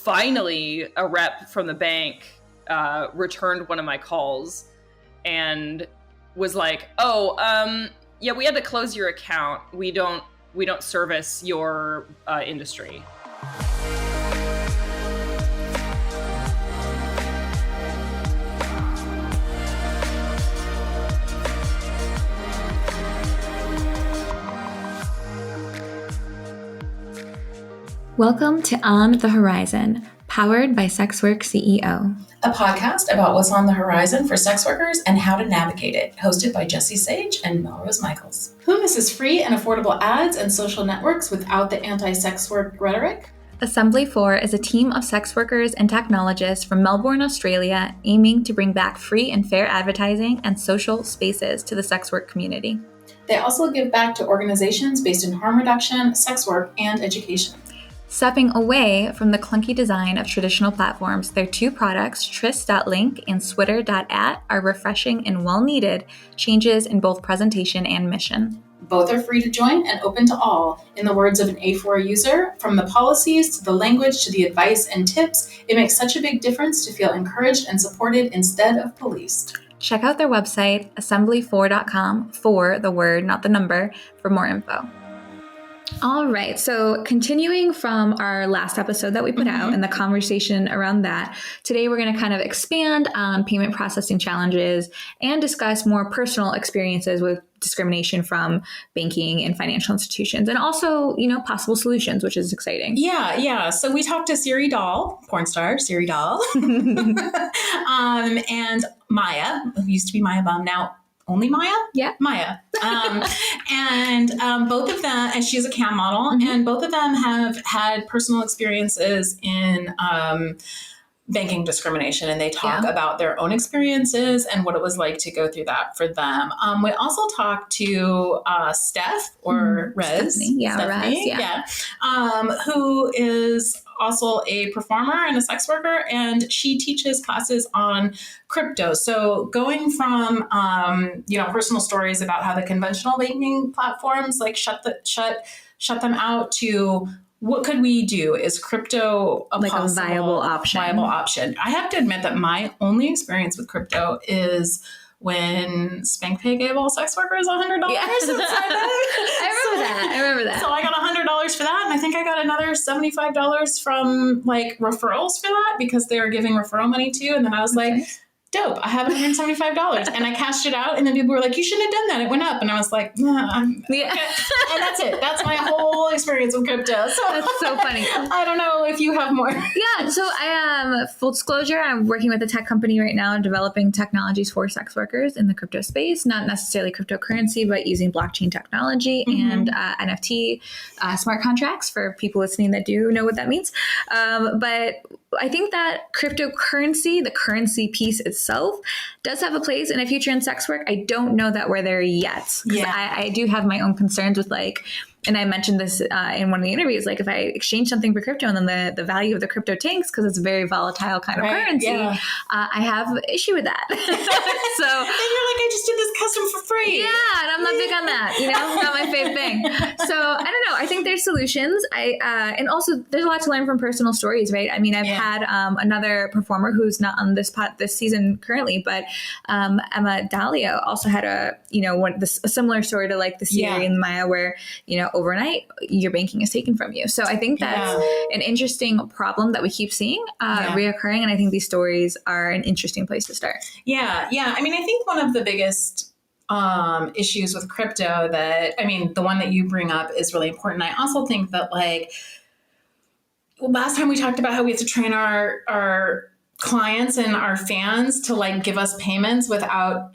finally a rep from the bank returned one of my calls and was like, yeah, we had to close your account. We don't service your industry. Welcome to On The Whorizon, powered by SexWorkCEO. A podcast about what's on the horizon for sex workers and how to navigate it, hosted by Jessie Sage and MelRose Michaels. Who misses free and affordable ads and social networks without the anti-sex work rhetoric? Assembly 4 is a team of sex workers and technologists from Melbourne, Australia, aiming to bring back free and fair advertising and social spaces to the sex work community. They also give back to organizations based in harm reduction, sex work, and education. Stepping away from the clunky design of traditional platforms, their two products, Tris.link and Switter.at, are refreshing and well-needed changes in both presentation and mission. Both are free to join and open to all. In the words of an A4 user, from the policies to the language to the advice and tips, it makes such a big difference to feel encouraged and supported instead of policed. Check out their website, assembly4.com, for the word, not the number, for more info. All right. So continuing from our last episode that we put out and the conversation around that, today we're going to kind of expand on payment processing challenges and discuss more personal experiences with discrimination from banking and financial institutions, and also, possible solutions, which is exciting. Yeah. So we talked to Siri Dahl, porn star Siri Dahl, and Maya, who used to be Maya Bum, now only Maya? Yeah. Maya. And both of them, and she's a cam model, and both of them have had personal experiences in banking discrimination, and they talk about their own experiences and what it was like to go through that for them. We also talked to Steph, or Rez. Stephanie, who is also a performer and a sex worker, and she teaches classes on crypto. So going from personal stories about how the conventional banking platforms like shut them out to what could we do? Is crypto a viable option? I have to admit that my only experience with crypto is when SpankPay gave all sex workers $100. Yeah. I remember that. So I got $100 for that, and I think I got another $75 from referrals for that because they were giving referral money too. And then I was like, dope, I have $175, and I cashed it out, and then people were like, you shouldn't have done that, it went up, and I was like, okay. And that's it. That's my whole experience with crypto. So that's so funny. I don't know if you have more. Yeah, so I am, full disclosure, I'm working with a tech company right now developing technologies for sex workers in the crypto space, not necessarily cryptocurrency, but using blockchain technology and NFT smart contracts for people listening that do know what that means. But I think that cryptocurrency, the currency piece itself, does have a place in a future in sex work. I don't know that we're there yet. Yeah. I do have my own concerns with and I mentioned this in one of the interviews, if I exchange something for crypto and then the value of the crypto tanks because it's a very volatile kind of currency, I have an issue with that. So then you're like, I just did this custom for free. Yeah, and I'm not big on that. Not my fave thing. So I don't know. I think there's solutions. And also there's a lot to learn from personal stories, right? I mean, I've had another performer who's not on this season currently, but Emma Dahlia also had a similar story to the Siri and Maya, where overnight your banking is taken from you. So I think that's an interesting problem that we keep seeing reoccurring, and I think these stories are an interesting place to start. Yeah. I mean, I think one of the biggest issues with crypto the one that you bring up is really important. I also think that last time we talked about how we have to train our clients and our fans to give us payments without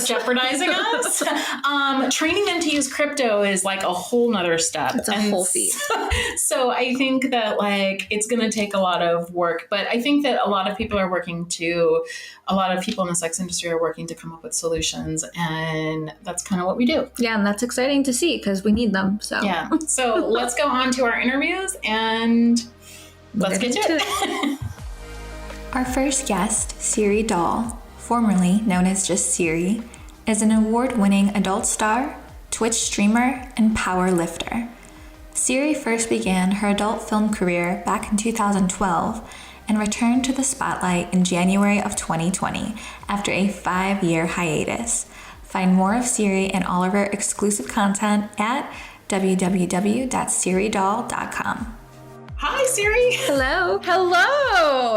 jeopardizing us. Training them to use crypto is a whole nother step. It's a whole feat. So I think that it's going to take a lot of work, but I think that a lot of people in the sex industry are working to come up with solutions, and that's kind of what we do. Yeah, and that's exciting to see because we need them. So yeah. So let's go on to our interviews and let's get to it. Our first guest, Siri Dahl, formerly known as just Siri, is an award-winning adult star, Twitch streamer, and power lifter. Siri first began her adult film career back in 2012 and returned to the spotlight in January of 2020 after a 5-year hiatus. Find more of Siri and all of her exclusive content at www.siridoll.com. Hi, Siri. Hello.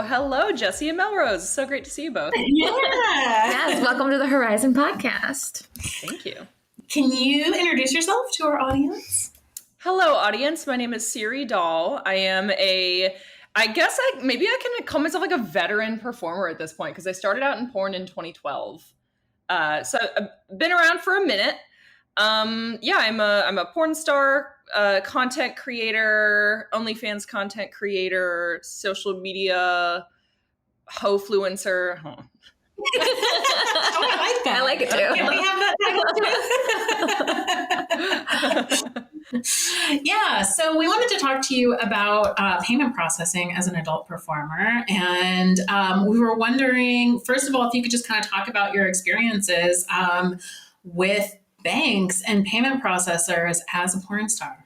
Hello, Jessie and MelRose. So great to see you both. Yeah. Yes, welcome to the Horizon podcast. Thank you. Can you introduce yourself to our audience? Hello, audience. My name is Siri Doll. I am I can call myself like a veteran performer at this point because I started out in porn in 2012. So I've been around for a minute. I'm a porn star, content creator, OnlyFans content creator, social media ho-fluencer. Huh. Oh, I like that. I like it too. Can we have that title too? Yeah, so we wanted to talk to you about payment processing as an adult performer. And we were wondering, first of all, if you could just kind of talk about your experiences with banks and payment processors as a porn star.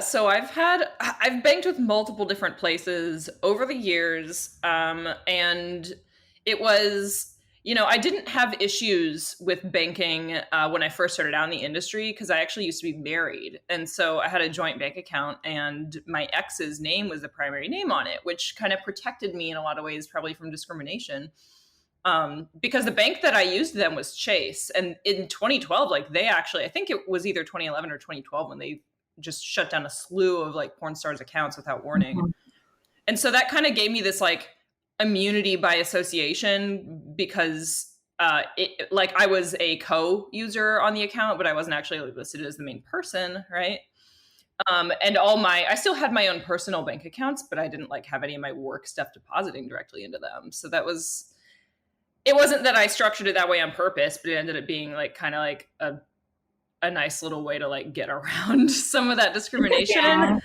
So I've banked with multiple different places over the years. And it was, I didn't have issues with banking when I first started out in the industry because I actually used to be married. And so I had a joint bank account and my ex's name was the primary name on it, which kind of protected me in a lot of ways, probably from discrimination. Because the bank that I used then was Chase. And in 2012, I think it was either 2011 or 2012 when they just shut down a slew of porn stars accounts without warning. Mm-hmm. And so that kind of gave me this immunity by association because I was a co-user on the account, but I wasn't actually listed as the main person, right? And I still had my own personal bank accounts, but I didn't have any of my work stuff depositing directly into them. So it wasn't that I structured it that way on purpose, but it ended up being a nice little way to get around some of that discrimination. Yeah.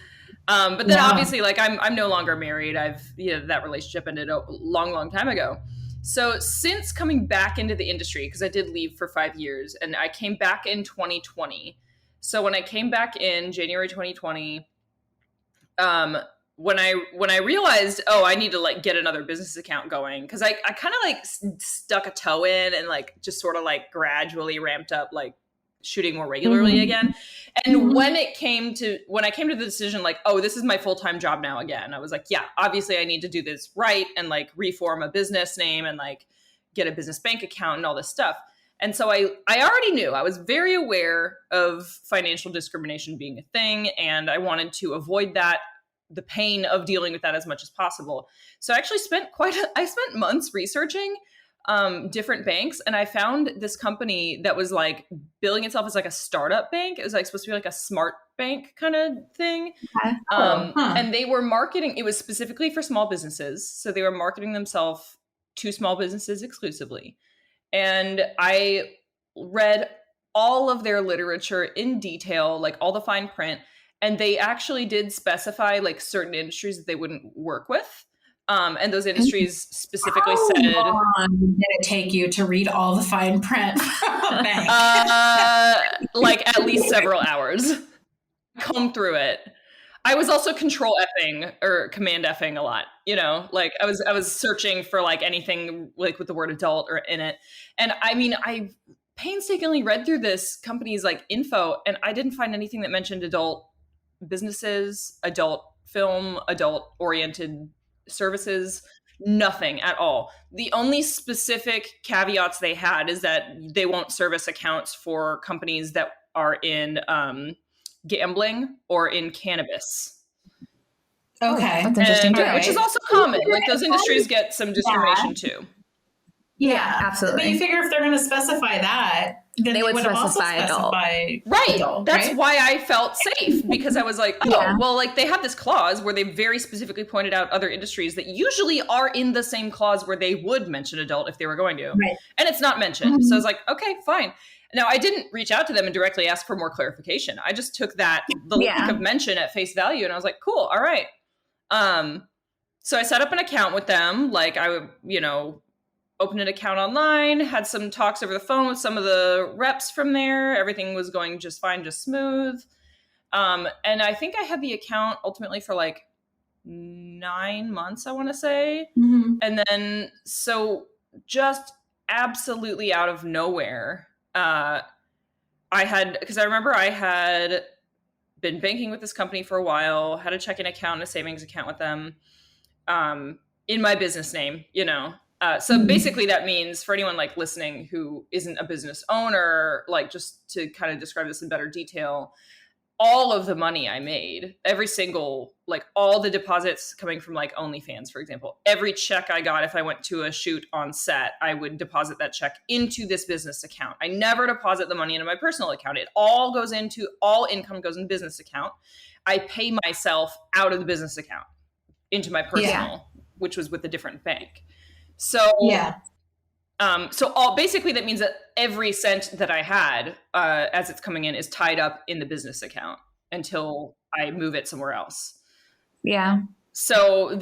But then obviously I'm no longer married. That relationship ended a long time ago. So since coming back into the industry, because I did leave for 5 years and I came back in 2020. So when I came back in January 2020, when I realized, I need to get another business account going, because I kind of stuck a toe in and just sort of gradually ramped up shooting more regularly again. And when I came to the decision this is my full-time job now again, I was obviously I need to do this right and reform a business name and get a business bank account and all this stuff. And so I already knew, I was very aware of financial discrimination being a thing, and I wanted to avoid the pain of dealing with that as much as possible. So I actually spent months researching different banks, and I found this company that was billing itself as a startup bank. It was supposed to be a smart bank kind of thing. And they were marketing, it was specifically for small businesses. So they were marketing themselves to small businesses exclusively. And I read all of their literature in detail, all the fine print. And they actually did specify certain industries that they wouldn't work with. And those industries specifically said, how long did it take you to read all the fine print? At least several hours. Comb through it. I was also control Fing or command Fing a lot, I was searching for anything with the word adult or in it. And I painstakingly read through this company's info, and I didn't find anything that mentioned adult businesses, adult film, adult oriented services, nothing at all. The only specific caveats they had is that they won't service accounts for companies that are in gambling or in cannabis. Okay. That's interesting too. Which is also common. Those industries get some discrimination too. Yeah, absolutely. But you figure if they're going to specify that, then they would specify adult. Right. Adult, That's right? why I felt safe, because I was they have this clause where they very specifically pointed out other industries that usually are in the same clause where they would mention adult if they were going to. Right. And it's not mentioned. Mm-hmm. So I was okay, fine. Now, I didn't reach out to them and directly ask for more clarification. I just took the lack of mention at face value, and I was cool, all right. So I set up an account with them. I would, opened an account online, had some talks over the phone with some of the reps from there. Everything was going just fine, just smooth. And I think I had the account ultimately for like 9 months, I want to say. Mm-hmm. And then, so just absolutely out of nowhere, because I remember I had been banking with this company for a while, had a checking account and a savings account with them, in my business name, So basically that means, for anyone like listening who isn't a business owner, like just to kind of describe this in better detail, all of the money I made, every single, like all the deposits coming from like OnlyFans, for example, every check I got, if I went to a shoot on set, I would deposit that check into this business account. I never deposit the money into my personal account. All income goes in business account. I pay myself out of the business account into my personal, which was with a different bank. So, basically that means that every cent that I had, as it's coming in, is tied up in the business account until I move it somewhere else. Yeah. So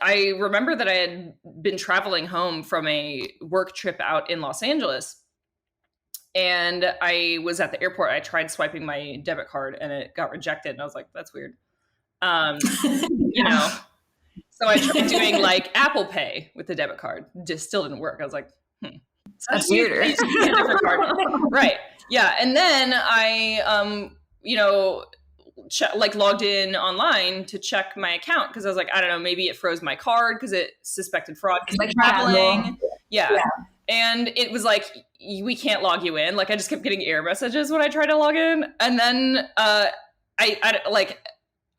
I remember that I had been traveling home from a work trip out in Los Angeles, and I was at the airport. I tried swiping my debit card and it got rejected. And I was like, that's weird. So I tried doing like Apple Pay with the debit card. Just still didn't work. I was like, That's weirder. A different card. Right. Yeah. And then I, logged in online to check my account because I was like, I don't know, maybe it froze my card because it suspected fraud because I'm traveling. Yeah. And it was like, we can't log you in. Like, I just kept getting error messages when I tried to log in. And then I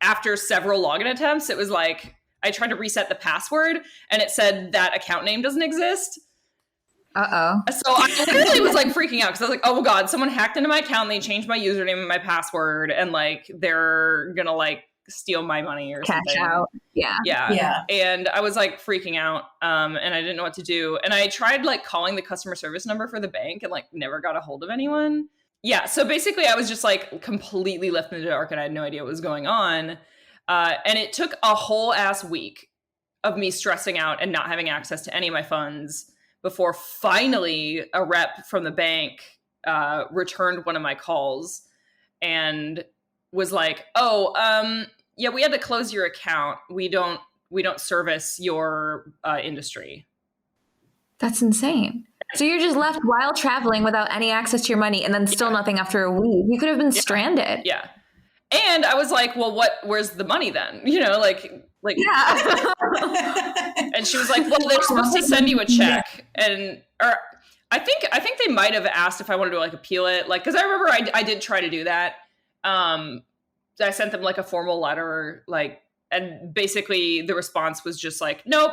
after several login attempts, it was like, I tried to reset the password and it said that account name doesn't exist. Uh-oh. So I literally was like freaking out because I was like, oh God, someone hacked into my account. They changed my username and my password and like, they're going to like steal my money or cash something. out. Yeah. And I was like freaking out. And I didn't know what to do. And I tried like calling the customer service number for the bank and like never got a hold of anyone. Yeah. So basically I was just like completely left in the dark and I had no idea what was going on. And it took a whole ass week of me stressing out and not having access to any of my funds before finally a rep from the bank returned one of my calls and was like, yeah, we had to close your account. We don't service your industry. That's insane. So you're just left while traveling without any access to your money and then still nothing after a week. You could have been stranded. Yeah. And I was like, well, where's the money then? Yeah. And she was like, well, they're supposed to send you a check. Or I think they might have asked if I wanted to like appeal it. Like, cause I remember I did try to do that. I sent them like a formal letter, like, and basically the response was just like, nope,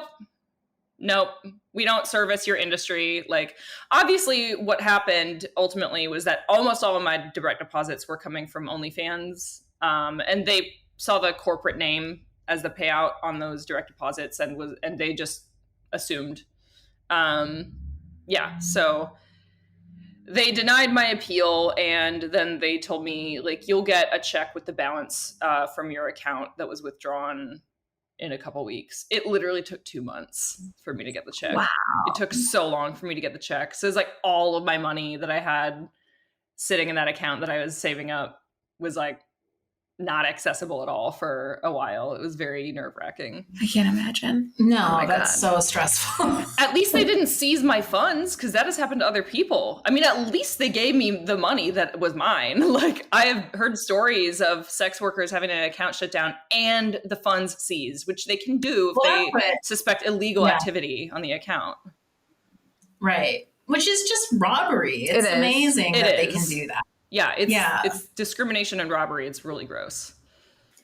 we don't service your industry. Like, obviously what happened ultimately was that almost all of my direct deposits were coming from OnlyFans. And they saw the corporate name as the payout on those direct deposits and they just assumed. So they denied my appeal and then they told me like, you'll get a check with the balance from your account that was withdrawn in a couple weeks. It literally took 2 months for me to get the check. Wow. It took so long for me to get the check. So it's like all of my money that I had sitting in that account that I was saving up was like not accessible at all for a while. It was very nerve-wracking. I can't imagine. No, that's so stressful. At least they didn't seize my funds because that has happened to other people. I mean, at least they gave me the money that was mine. Like, I have heard stories of sex workers having an account shut down and the funds seized, which they can do if they suspect illegal activity on the account. Right. Which is just robbery. It's amazing that they can do that. Yeah, it's discrimination and robbery. It's really gross.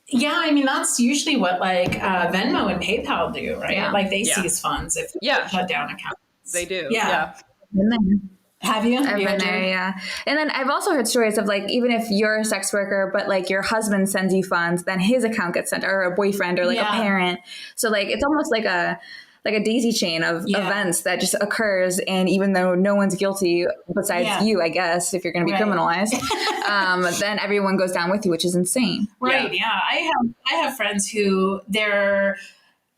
Yeah, I mean, that's usually what like Venmo and PayPal do, right? Yeah. Like they seize funds if they shut down accounts. They do. Yeah. Been there. Have you? I've been there, yeah. And then I've also heard stories of like, even if you're a sex worker, but like your husband sends you funds, then his account gets sent, or a boyfriend or like a parent. So like, it's almost like a daisy chain of events that just occurs. And even though no one's guilty besides you, I guess, if you're going to be criminalized, then everyone goes down with you, which is insane. Right. Yeah. I have friends who their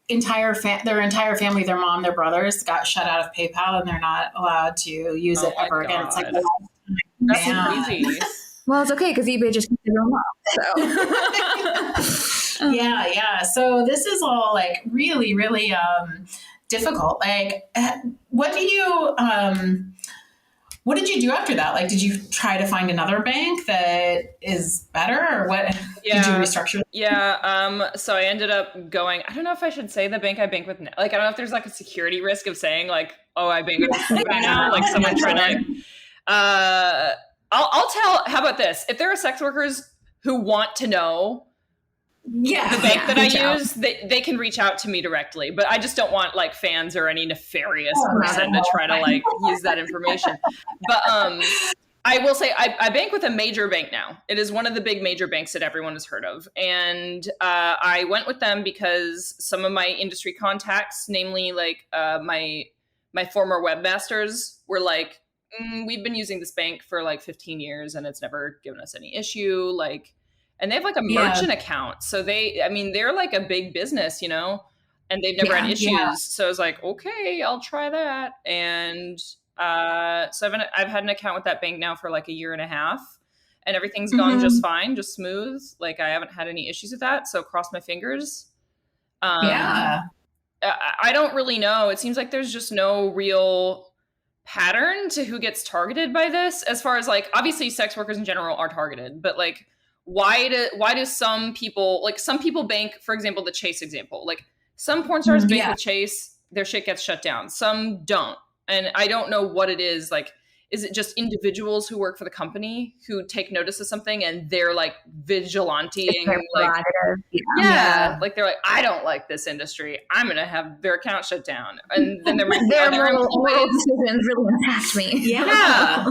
entire family, their mom, their brothers got shut out of PayPal and they're not allowed to use it ever again. It's like, that's crazy. Well, it's okay because eBay just keeps everyone off. So Yeah. So this is all like really, really difficult. Like, what did you do after that? Like, did you try to find another bank that is better, or what? Did you restructure? Yeah. So I ended up going, I don't know if I should say the bank I bank with now. Like, I don't know if there's like a security risk of saying like, oh, I bank with this bank right now. Like someone trying to like, I'll tell, how about this? If there are sex workers who want to know the bank that I use, they can reach out to me directly, but I just don't want like fans or any nefarious person to try to like use that information. But I will say I bank with a major bank now. It is one of the big major banks that everyone has heard of. And I went with them because some of my industry contacts, namely like my former webmasters, were like, we've been using this bank for like 15 years and it's never given us any issue. Like, and they have like a merchant account. So they're like a big business, you know, and they've never had issues. Yeah. So I was like, okay, I'll try that. And so I've had an account with that bank now for like a year and a half, and everything's gone just fine, just smooth. Like I haven't had any issues with that. So cross my fingers. I don't really know. It seems like there's just no real pattern to who gets targeted by this, as far as like, obviously sex workers in general are targeted, but like, why do some people bank, for example, the Chase example, like some porn stars bank with Chase, their shit gets shut down, some don't. And I don't know what it is. Like, is it just individuals who work for the company who take notice of something and they're like vigilanteing, like, like they're like, I don't like this industry, I'm going to have their account shut down. And then their employees really impact me.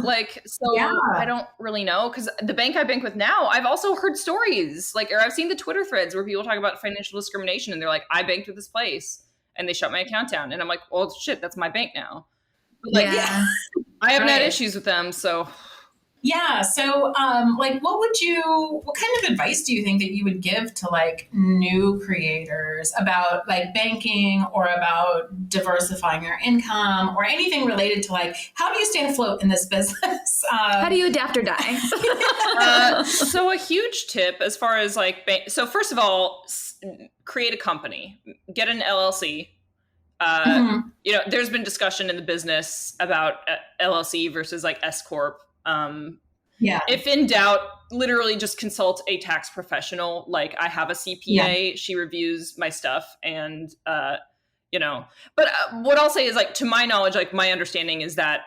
Like, so I don't really know. Cause the bank I bank with now, I've also heard stories like, or I've seen the Twitter threads where people talk about financial discrimination and they're like, I banked with this place and they shut my account down. And I'm like, well, shit, that's my bank now. But like, I haven't had issues with them, so. Yeah. So, like, what kind of advice do you think that you would give to like new creators about like banking or about diversifying your income or anything related to like, how do you stay afloat in this business? How do you adapt or die? So a huge tip as far as like, so first of all, create a company, get an LLC. You know, there's been discussion in the business about LLC versus like S Corp. If in doubt, literally just consult a tax professional. Like I have a CPA, she reviews my stuff, and you know. But what I'll say is, like, to my knowledge, like my understanding is that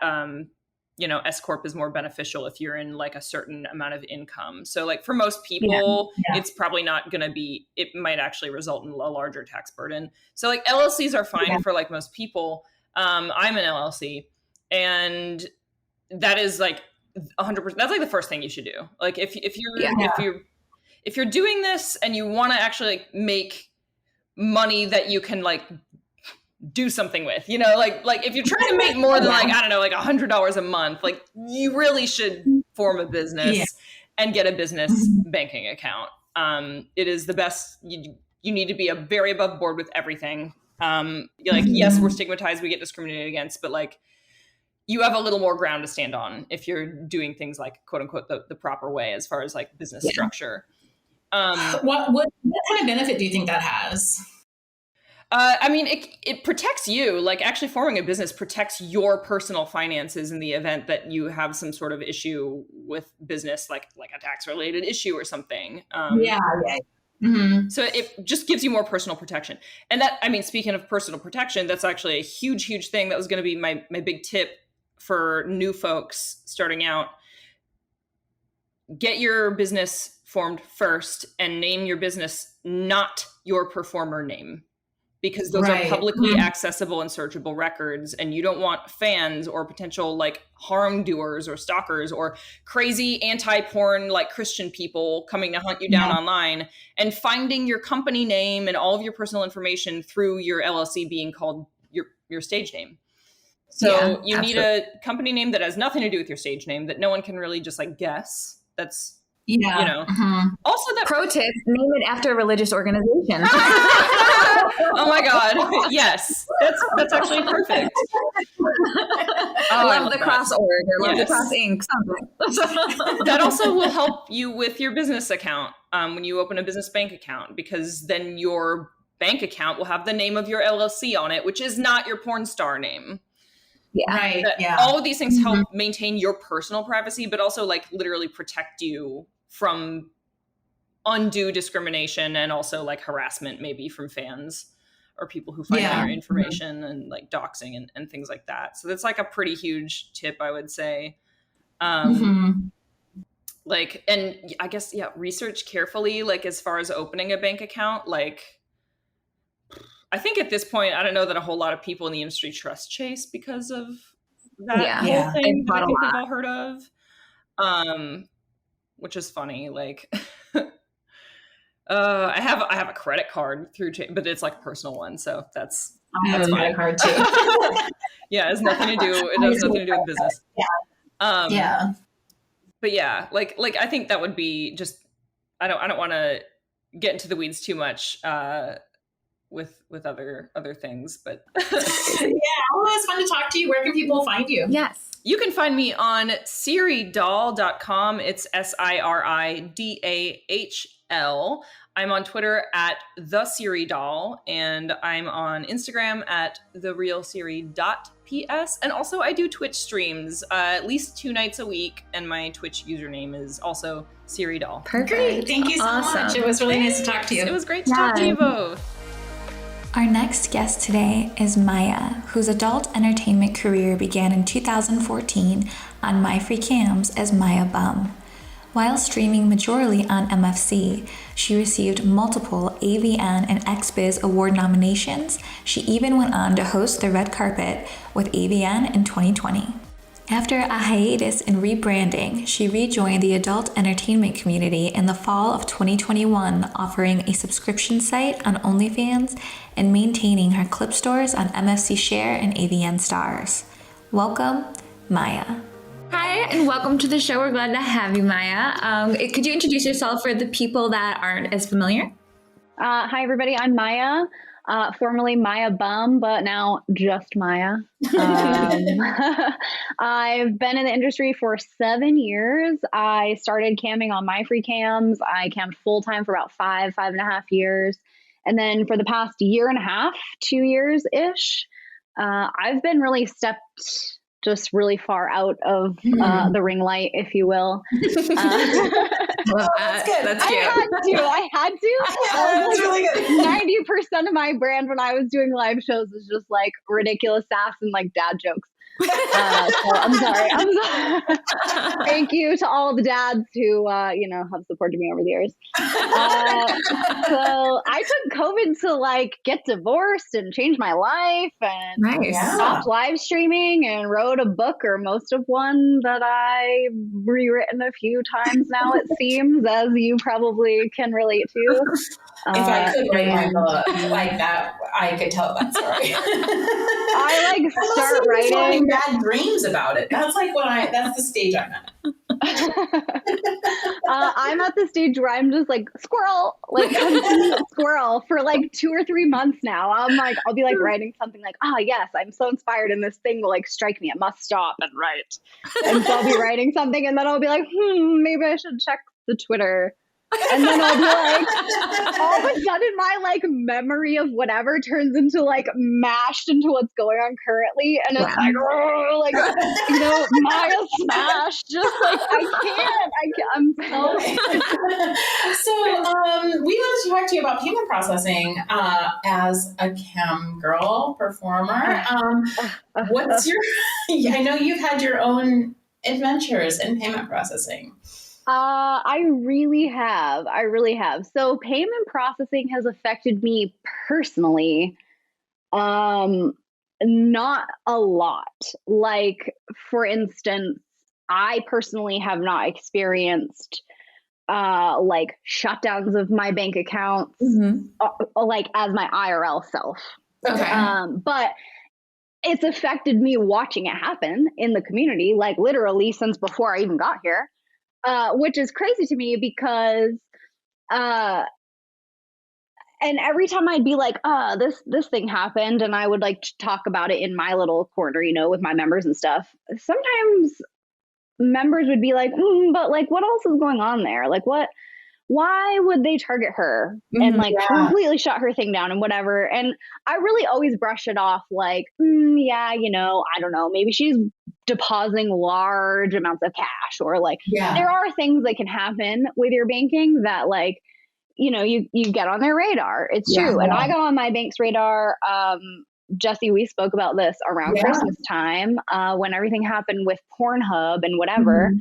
you know, S Corp is more beneficial if you're in like a certain amount of income. So like for most people, it's probably not going to be, it might actually result in a larger tax burden. So like LLCs are fine for like most people. I'm an LLC, and that is like 100%. That's like the first thing you should do. Like if you're doing this and you want to actually like make money that you can like do something with, you know, like if you're trying to make more than like, I don't know, like $100 a month, like you really should form a business and get a business banking account. It is the best. You need to be very above board with everything. Like, yes, we're stigmatized, we get discriminated against, but like you have a little more ground to stand on if you're doing things like, quote unquote, the proper way as far as like business structure. What kind of benefit do you think that has? I mean, it protects you. Like actually forming a business protects your personal finances in the event that you have some sort of issue with business, like a tax related issue or something. So it just gives you more personal protection. And that, I mean, speaking of personal protection, that's actually a huge, huge thing. That was going to be my big tip for new folks starting out. Get your business formed first and name your business not your performer name, because those are publicly accessible and searchable records, and you don't want fans or potential like harm doers or stalkers or crazy anti-porn like Christian people coming to hunt you down online and finding your company name and all of your personal information through your LLC being called your stage name. So you need a company name that has nothing to do with your stage name, that no one can really just like guess. That's you know. Also, that pro tip: name it after a religious organization. Oh my God. Yes. That's actually perfect. I love the cross org or love Yes. the cross ink, something. That also will help you with your business account when you open a business bank account, because then your bank account will have the name of your LLC on it, which is not your porn star name. Yeah. Right. Yeah. All of these things help maintain your personal privacy, but also like literally protect you from undue discrimination and also like harassment, maybe from fans or people who find out your information and like doxing and things like that. So that's like a pretty huge tip, I would say. Like, and I guess, research carefully, like as far as opening a bank account. Like, I think at this point, I don't know that a whole lot of people in the industry trust Chase because of that whole thing that I think we've all heard of. Which is funny. Like, I have a credit card through Chase, but it's like a personal one, so that's a credit card too. Yeah, it has nothing to do. It has nothing to do with business. But yeah, like I think that would be just. I don't want to get into the weeds too much with other things, but well, it's fun to talk to you. Where can people find you? Yes. You can find me on SiriDahl.com. It's SIRIDAHL. I'm on Twitter at @TheSiriDahl, and I'm on Instagram at TheRealSiri.ps. And also I do Twitch streams at least 2 nights a week, and my Twitch username is also SiriDahl. Perfect. Great. Thank you so much. It was really nice to talk to you. It was great to talk to you both. Our next guest today is Maya, whose adult entertainment career began in 2014 on MyFreeCams as Maya Bum. While streaming majorly on MFC, she received multiple AVN and XBiz award nominations. She even went on to host the red carpet with AVN in 2020. After a hiatus in rebranding, she rejoined the adult entertainment community in the fall of 2021, offering a subscription site on OnlyFans and maintaining her clip stores on MFC Share and AVN Stars. Welcome, Maya. Hi, and welcome to the show. We're glad to have you, Maya. Could you introduce yourself for the people that aren't as familiar? Hi, everybody. I'm Maya, formerly Maya Bum, but now just Maya. I've been in the industry for 7 years. I started camming on MyFreeCams. I cammed full-time for about 5.5 years. And then for the past 1.5 years, 2 years-ish, I've been really stepped just really far out of the ring light, if you will. That's good. That's cute. I had to. That's really good. 90% of my brand when I was doing live shows was just like ridiculous sass and like dad jokes. So I'm sorry. Thank you to all the dads who, have supported me over the years. So I took COVID to like get divorced and change my life and stopped live streaming and wrote a book, or most of one, that I've rewritten a few times now, it seems, as you probably can relate to. If I could write my book like that, I could tell that story. I like start writing bad dreams about it. That's like that's the stage I'm at. I'm at the stage where I'm just like squirrel for like 2 or 3 months now. I'll be like writing something like, yes, I'm so inspired and this thing will like strike me. I must stop and write. And so I'll be writing something and then I'll be like, maybe I should check the Twitter. And then I'll be like, all of a sudden my like memory of whatever turns into like mashed into what's going on currently. And it's Maya smash. Just like, I'm so. So we wanted to talk to you about payment processing as a cam girl performer. What's your, I know you've had your own adventures in payment processing. I really have. So payment processing has affected me personally, not a lot. Like, for instance, I personally have not experienced like shutdowns of my bank accounts, like as my IRL self. Okay. But it's affected me watching it happen in the community, like literally since before I even got here. Which is crazy to me because And every time I'd be like, this thing happened, and I would like talk about it in my little corner, you know, with my members and stuff. Sometimes members would be like, but like, what else is going on there? Like, why would they target her and like completely shut her thing down and whatever? And I really always brush it off like, yeah, you know, I don't know, maybe she's depositing large amounts of cash, or like there are things that can happen with your banking that like, you know, you get on their radar. It's true. And I got on my bank's radar. Jessie, we spoke about this around Christmas time, when everything happened with Pornhub and whatever.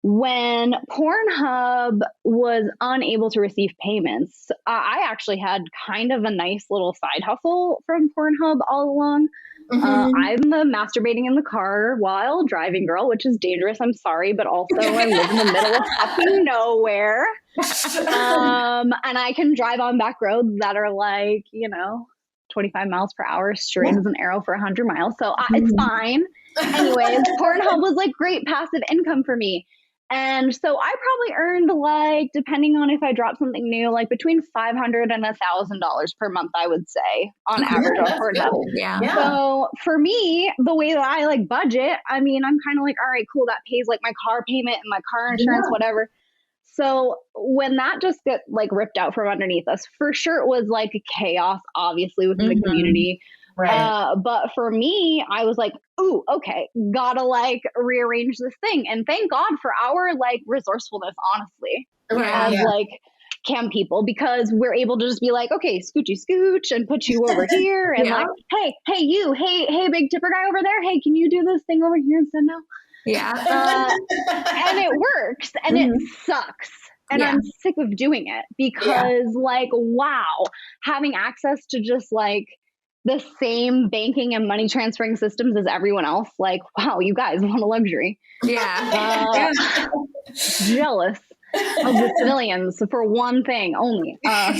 When Pornhub was unable to receive payments, I actually had kind of a nice little side hustle from Pornhub all along. I'm the masturbating in the car while driving girl, which is dangerous. I'm sorry, but also I live in the middle of fucking nowhere. And I can drive on back roads that are like, you know, 25 miles per hour, straight as an arrow for 100 miles. So it's fine. Anyways, Pornhub was like great passive income for me. And so I probably earned like, depending on if I dropped something new, like between $500 and $1,000 per month, I would say on average on Pornhub. So for me, the way that I like budget, I mean, I'm kind of like, all right, cool. That pays like my car payment and my car insurance, whatever. So when that just got like ripped out from underneath us, for sure it was like chaos, obviously within the community. Right. But for me, I was like, ooh, okay, gotta like rearrange this thing. And thank God for our like resourcefulness, honestly, as like cam people, because we're able to just be like, okay, scoochy scooch and put you over here. And like, hey, hey, big tipper guy over there. Hey, can you do this thing over here instead now? And it works and it sucks. And I'm sick of doing it because like, wow, having access to just like the same banking and money transferring systems as everyone else. Like, wow, you guys want a luxury. Jealous of the civilians for one thing only. I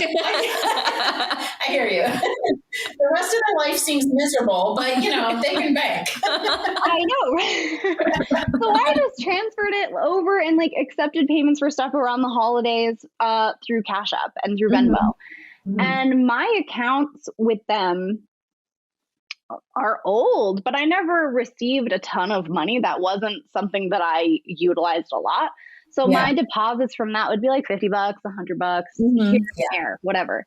hear you. The rest of their life seems miserable, but you know, they can bank. I know. So I just transferred it over and like accepted payments for stuff around the holidays through Cash App and through Venmo. And my accounts with them are old, but I never received a ton of money. That wasn't something that I utilized a lot. So my deposits from that would be like $50, $100, here, there, whatever.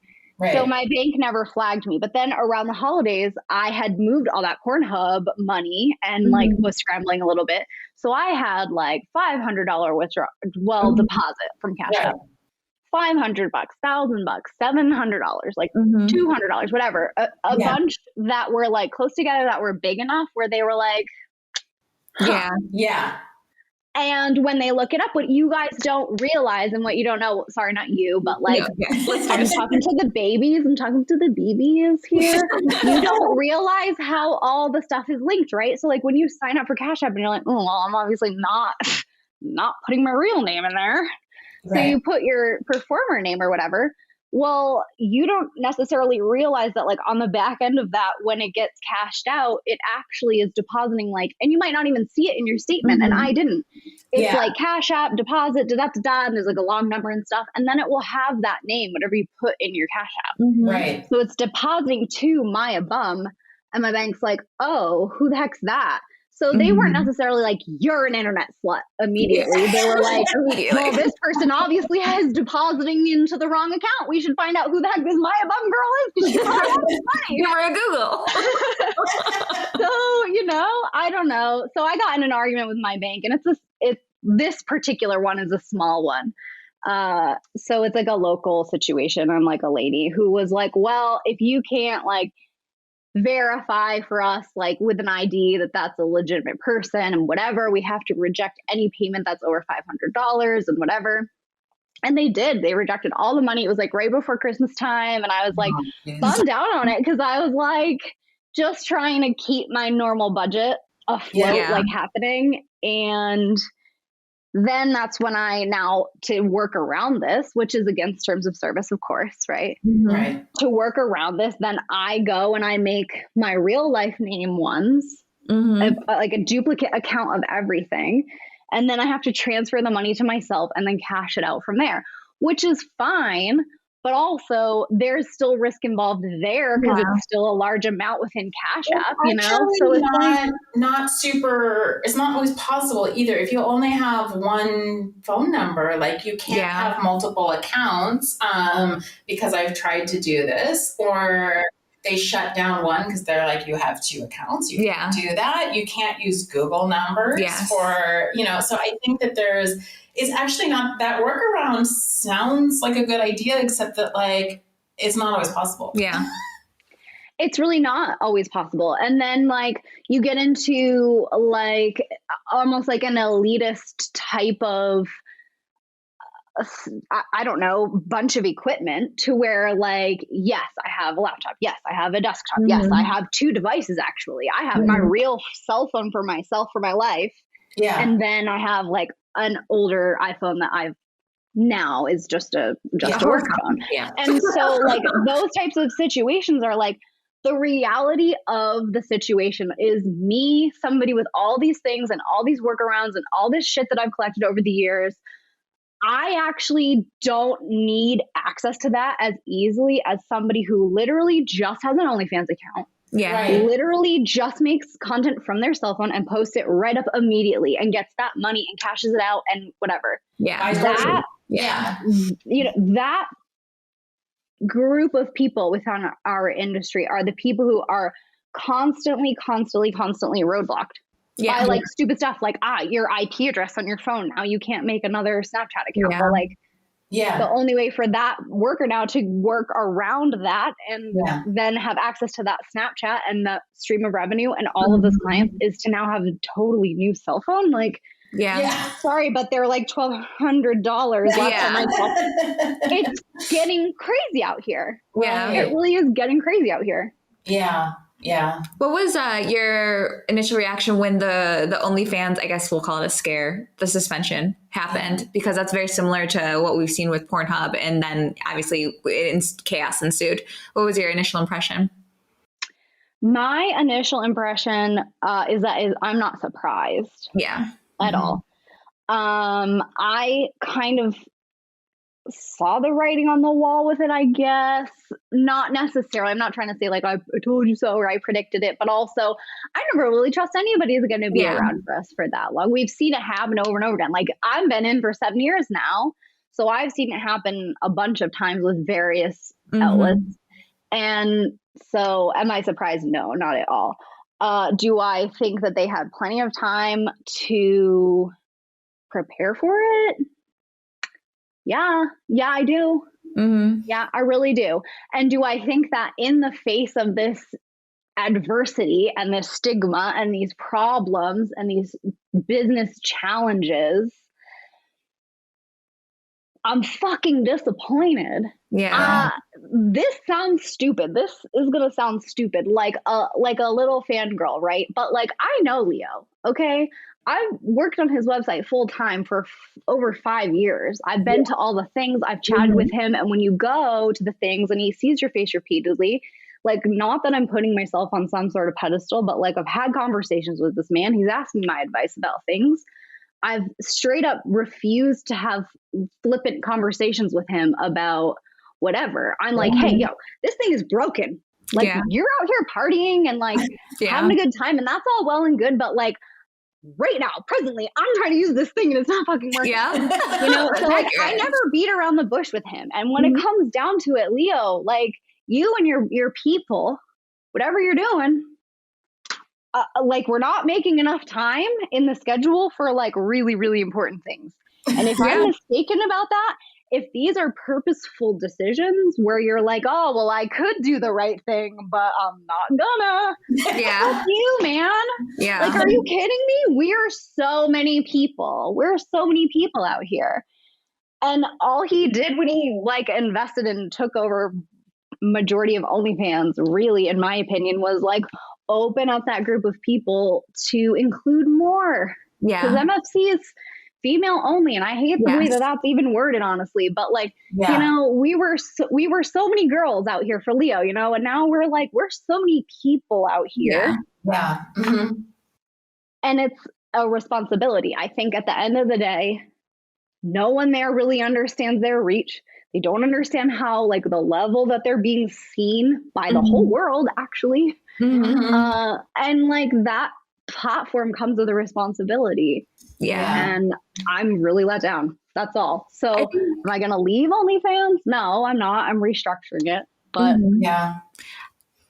So my bank never flagged me. But then around the holidays, I had moved all that Pornhub money and like was scrambling a little bit. So I had like $500 withdrawal, deposit from Cash App. $500, $1,000, $700, like $200, whatever. A bunch that were like close together that were big enough where they were like, And when they look it up, what you guys don't realize and what you don't know, sorry, not you, but like, I'm talking to the babies, I'm talking to the BBs here. You don't realize how all the stuff is linked, right? So like when you sign up for Cash App and you're like, oh, well, I'm obviously not putting my real name in there. So you put your performer name or whatever. Well, you don't necessarily realize that like on the back end of that, when it gets cashed out, it actually is depositing like, and you might not even see it in your statement. And I didn't. It's like Cash App, deposit, and there's like a long number and stuff. And then it will have that name, whatever you put in your Cash App. So it's depositing to Maya Bum. And my bank's like, oh, who the heck's that? So they weren't necessarily like, you're an internet slut immediately. They were like, well, this person obviously is depositing into the wrong account. We should find out who the heck this Maya Bum girl is because she's not having money. You were a Google. So, you know, I don't know. So I got in an argument with my bank, and this particular one is a small one. So it's like a local situation. I'm like a lady who was like, well, if you can't like verify for us like with an ID that that's a legitimate person and whatever, we have to reject any payment that's over $500 and whatever. And they did. They rejected all the money. It was like right before Christmas time, and I was like bummed out on it because I was like just trying to keep my normal budget afloat, like happening. And then that's when to work around this, which is against terms of service, of course, right? To work around this, then I go and I make my real life name ones, like a duplicate account of everything. And then I have to transfer the money to myself and then cash it out from there, which is fine. but also there's still risk involved there because it's still a large amount within Cash App, you know? So it's not super, it's not always possible either. If you only have one phone number, like you can't have multiple accounts, because I've tried to do this, or they shut down one because they're like, you have two accounts. You can't do that. You can't use Google numbers for, you know, so I think that it's actually not, that workaround sounds like a good idea, except that like, it's not always possible. Yeah. It's really not always possible. And then like you get into like almost like an elitist type of, I don't know, bunch of equipment to where like, yes, I have a laptop. Yes, I have a desktop. Yes, I have two devices. Actually, I have my real cell phone for myself, for my life. Yeah. And then I have like an older iPhone that I've now is just a work phone. Yeah. And so like those types of situations are like, the reality of the situation is me, somebody with all these things and all these workarounds and all this shit that I've collected over the years. I actually don't need access to that as easily as somebody who literally just has an OnlyFans account. Yeah. Right. Literally just makes content from their cell phone and posts it right up immediately and gets that money and cashes it out and whatever. Yeah. You know, that group of people within our industry are the people who are constantly roadblocked. By like stupid stuff like, your IP address on your phone. Now you can't make another Snapchat account. But like, the only way for that worker now to work around that and then have access to that Snapchat and that stream of revenue and all of those clients is to now have a totally new cell phone. Like, sorry, but they're like $1,200 less than my cell phone. It's getting crazy out here. Yeah. It really is getting crazy out here. Yeah. Yeah. What was your initial reaction when the OnlyFans, I guess we'll call it a scare, the suspension happened? Because that's very similar to what we've seen with Pornhub. And then obviously chaos ensued. What was your initial impression? My initial impression is I'm not surprised. Yeah. At all. I kind of saw the writing on the wall with it, I guess. Not necessarily. I'm not trying to say like I told you so or I predicted it, but also I never really trust anybody is going to be around for us for that long. We've seen it happen over and over again. Like I've been in for 7 years now, so I've seen it happen a bunch of times with various outlets. And so am I surprised? No, not at all. Do I think that they had plenty of time to prepare for it? Yeah, I do. Yeah, I really do. And do I think that in the face of this adversity and this stigma and these problems and these business challenges, I'm fucking disappointed. Yeah. This sounds stupid. This is going to sound stupid, like a little fangirl, right? But like, I know Leo, okay? I've worked on his website full time for over 5 years. I've been to all the things. I've chatted with him. And when you go to the things and he sees your face repeatedly, like, not that I'm putting myself on some sort of pedestal, but like I've had conversations with this man. He's asked me my advice about things. I've straight up refused to have flippant conversations with him about whatever. I'm like, hey, yo, this thing is broken. Like you're out here partying and like having a good time. And that's all well and good. But like, right now, presently, I'm trying to use this thing and it's not fucking working. Yeah. You know, so like I never beat around the bush with him. And when it comes down to it, Leo, like you and your people, whatever you're doing, like we're not making enough time in the schedule for like really, really important things. And if I'm mistaken about that, if these are purposeful decisions where you're like, oh, well, I could do the right thing, but I'm not gonna. Yeah. Fuck you, man. Yeah. Like, are you kidding me? We're so many people. We're so many people out here. And all he did when he like invested and took over majority of OnlyFans, really, in my opinion, was like open up that group of people to include more. Yeah. Because MFC is female only, and I hate the way that that's even worded, honestly. But like, you know, we were so many girls out here for Leo, you know, and now we're so many people out here. Yeah. And it's a responsibility. I think at the end of the day, no one there really understands their reach. They don't understand how like the level that they're being seen by the whole world actually. And like that platform comes with a responsibility. Yeah. And I'm really let down. That's all. So am I going to leave OnlyFans? No, I'm not. I'm restructuring it. But yeah.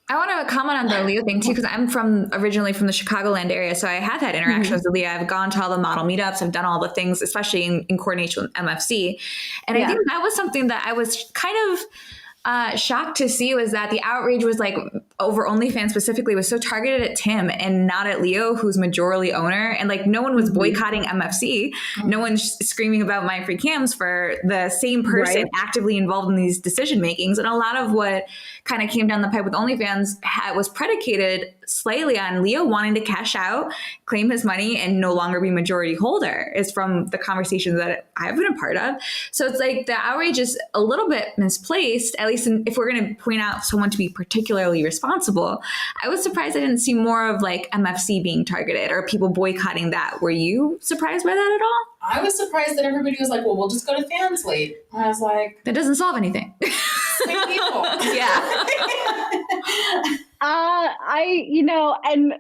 I want to comment on the Leo thing too, because I'm originally from the Chicagoland area. So I have had interactions with Leo. I've gone to all the model meetups. I've done all the things, especially in coordination with MFC. And I think that was something that I was kind of shocked to see, was that the outrage was like over OnlyFans specifically was so targeted at Tim and not at Leo, who's majority owner. And like no one was boycotting MFC. No one's screaming about My Free Cams for the same person actively involved in these decision makings. And a lot of what kind of came down the pipe with OnlyFans was predicated slightly on Leo wanting to cash out, claim his money, and no longer be majority holder, is from the conversations that I've been a part of. So it's like the outrage is a little bit misplaced, at least if we're going to point out someone to be particularly responsible. I was surprised I didn't see more of like MFC being targeted or people boycotting that. Were you surprised by that at all? I was surprised that everybody was like, well, we'll just go to FanSlate. And I was like, that doesn't solve anything. Same people. Yeah. and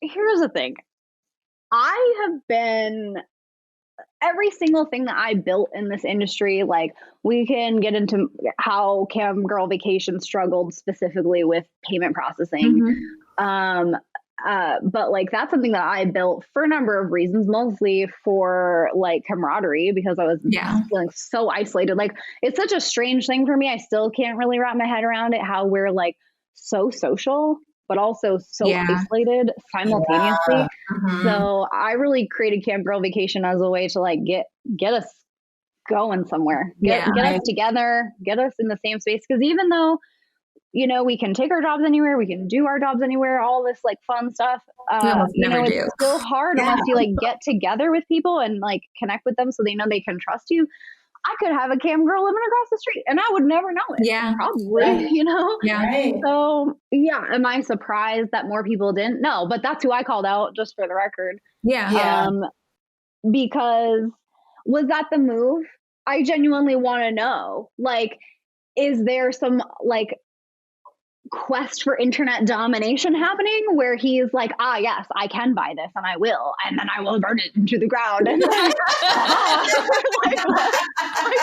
here's the thing. I have been, every single thing that I built in this industry, like we can get into how Cam Girl Vacation struggled specifically with payment processing. But like that's something that I built for a number of reasons, mostly for like camaraderie, because I was feeling so isolated. Like it's such a strange thing for me. I still can't really wrap my head around it, how we're like so social, but also so isolated simultaneously. So I really created Camp Girl Vacation as a way to like get us going somewhere, get us together, get us in the same space. Because even though, you know, we can take our jobs anywhere, we can do our jobs anywhere, all this like fun stuff. It's still hard unless you like get together with people and like connect with them so they know they can trust you. I could have a cam girl living across the street and I would never know it. Yeah. Probably, you know? Yeah. Right. So am I surprised that more people didn't? No, but that's who I called out, just for the record. Yeah. Because was that the move? I genuinely want to know, like, is there some like quest for internet domination happening where he's like, yes, I can buy this and I will, and then I will burn it into the ground. And I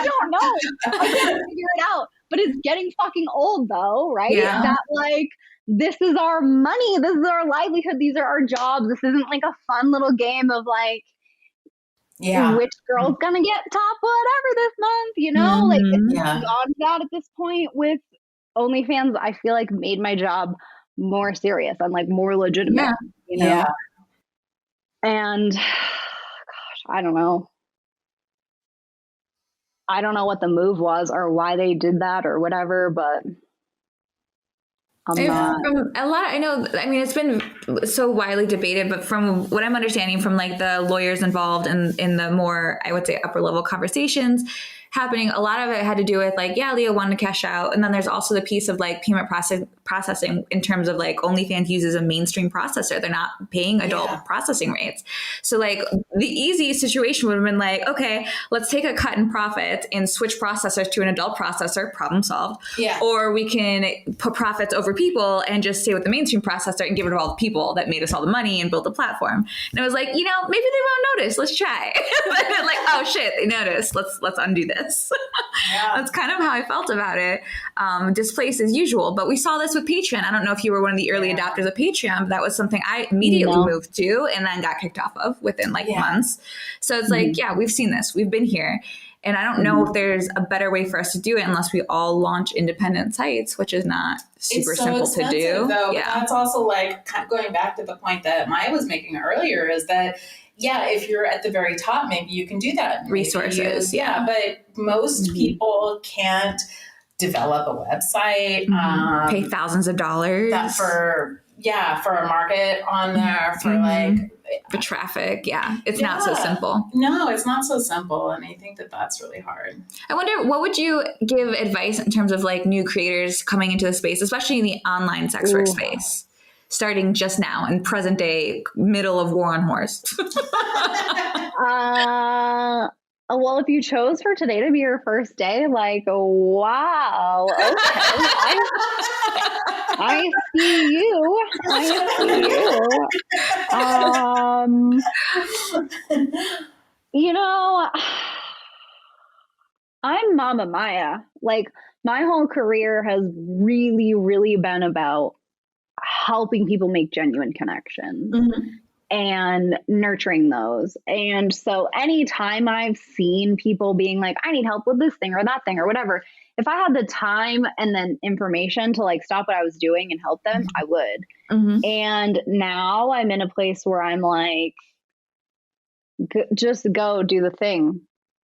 don't know. I can't figure it out. But it's getting fucking old though, right? Yeah. That like, this is our money. This is our livelihood. These are our jobs. This isn't like a fun little game of like, which girl's gonna get top whatever this month, you know? Like it's beyond that at this point. With OnlyFans, I feel like made my job more serious and like more legitimate, you know? Yeah. And gosh, I don't know. I don't know what the move was or why they did that or whatever, but from a lot I know, I mean, it's been so widely debated, but from what I'm understanding from like the lawyers involved in the more, I would say, upper level conversations happening, a lot of it had to do with like, Leo wanted to cash out. And then there's also the piece of like payment processing in terms of like OnlyFans uses a mainstream processor. They're not paying adult processing rates. So like the easy situation would have been like, okay, let's take a cut in profits and switch processors to an adult processor, problem solved. Yeah. Or we can put profits over people and just stay with the mainstream processor and give it to all the people that made us all the money and build the platform. And it was like, you know, maybe they won't notice. Let's try. Like, oh shit, they noticed. Let's undo this. That's kind of how I felt about it. Displaced as usual, but we saw this with Patreon. I don't know if you were one of the early adopters of Patreon, but that was something I immediately moved to and then got kicked off of within like months. So it's like, we've seen this, we've been here. And I don't know if there's a better way for us to do it unless we all launch independent sites, which is not super simple to do. Though, but that's also like kind of going back to the point that Maya was making earlier, is that if you're at the very top, maybe you can do that. Resources. But most people can't develop a website, pay thousands of dollars for a market on there, for like for traffic. It's not so simple. No, it's not so simple. And I think that that's really hard. I wonder, what would you give advice in terms of like new creators coming into the space, especially in the online sex work space? Starting just now in present day, middle of war on whores. Oh, well, if you chose for today to be your first day, like, wow, okay, I see you. You know, I'm Mama Maya. Like, my whole career has really, really been about helping people make genuine connections. And nurturing those. And so anytime I've seen people being like, I need help with this thing or that thing or whatever, if I had the time and then information to like stop what I was doing and help them, I would. And now I'm in a place where I'm like, just go do the thing.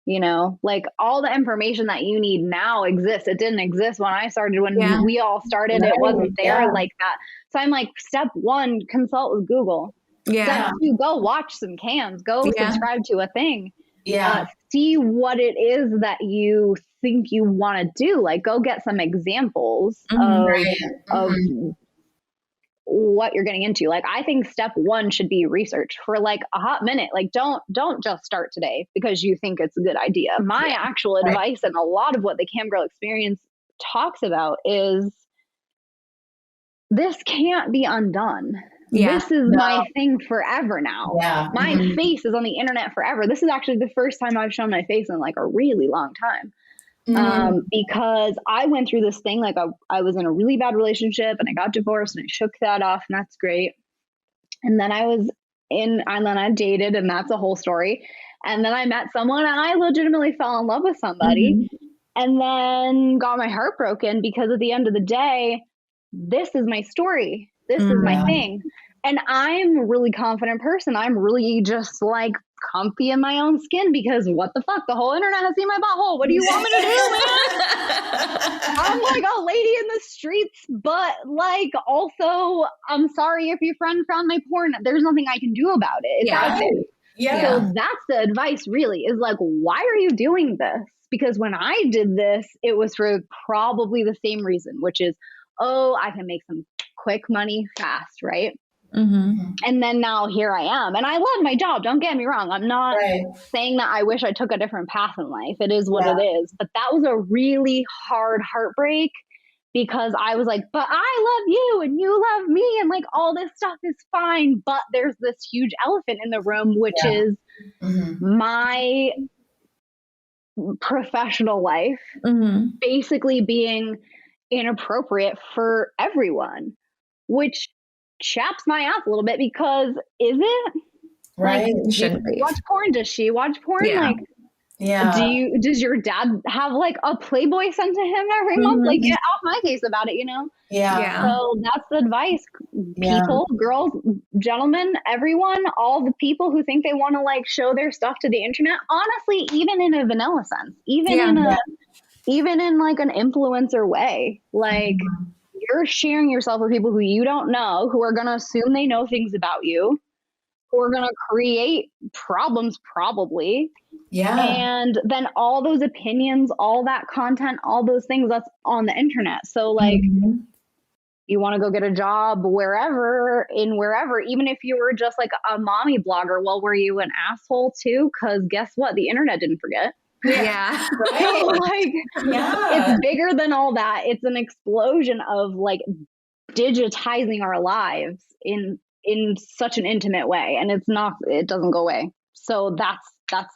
You know, like all the information that you need now exists. It didn't exist when I started, when we all started, it wasn't there like that. So I'm like, step one, consult with Google. Step two, go watch some cams, go subscribe to a thing. See what it is that you think you want to do. Like, go get some examples of what you're getting into. Like, I think step one should be research for like a hot minute. Like, don't just start today because you think it's a good idea. My actual advice, and a lot of what the Cam Girl experience talks about, is this can't be undone. This is my thing forever now. My face is on the internet forever. This is actually the first time I've shown my face in like a really long time. Because I went through this thing, like I was in a really bad relationship and I got divorced and I shook that off, and that's great. And then and then I dated, and that's a whole story. And then I met someone and I legitimately fell in love with somebody, and then got my heart broken because at the end of the day, this is my story. This is my thing. And I'm a really confident person. I'm really just like comfy in my own skin because what the fuck? The whole internet has seen my butthole. What do you want me to do, man? I'm like a lady in the streets, but like also, I'm sorry if your friend found my porn. There's nothing I can do about it. It's out there. So that's the advice really, is like, why are you doing this? Because when I did this, it was for probably the same reason, which is, oh, I can make some quick money fast, right? And then now here I am, and I love my job, don't get me wrong. I'm not saying that I wish I took a different path in life. It is what it is. But that was a really hard heartbreak, because I was like, but I love you and you love me, and like all this stuff is fine, but there's this huge elephant in the room, which is my professional life basically being inappropriate for everyone, which chaps my ass a little bit, because is it? Right. Like, shouldn't be. Watch porn? Does she watch porn? Does your dad have like a Playboy sent to him every month? Like, get off my case about it, you know? So that's the advice. People, girls, gentlemen, everyone, all the people who think they want to like show their stuff to the internet, honestly, even in a vanilla sense, even in like an influencer way, like you're sharing yourself with people who you don't know, who are going to assume they know things about you, who are going to create problems probably. And then all those opinions, all that content, all those things, that's on the internet. So like you want to go get a job wherever, even if you were just like a mommy blogger, well, were you an asshole too? Because guess what? The internet didn't forget. It's bigger than all that. It's an explosion of like digitizing our lives in such an intimate way, and it doesn't go away. So that's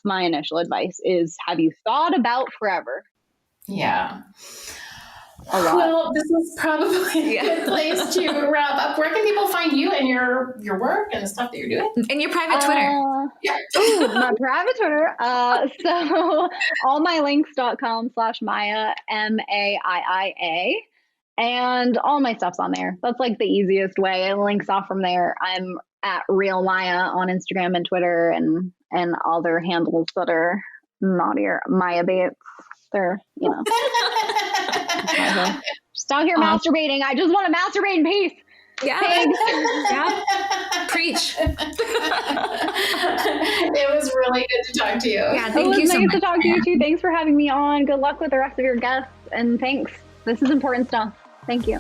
my initial advice, is have you thought about forever? Well, this is probably a good place to wrap up. Where can people find you and your work and the stuff that you're doing? And your private Twitter. My private Twitter. So allmylinks.com/Maya, MAIIA. And all my stuff's on there. That's like the easiest way. It links off from there. I'm at Real Maya on Instagram and Twitter, and other handles that are not your Maya baits. They're, you know. Just out here masturbating. I just want to masturbate in peace. Preach. It was really good to talk to you. Thank you so much. It was nice to talk to you too. Thanks for having me on. Good luck with the rest of your guests, and thanks. This is important stuff. Thank you.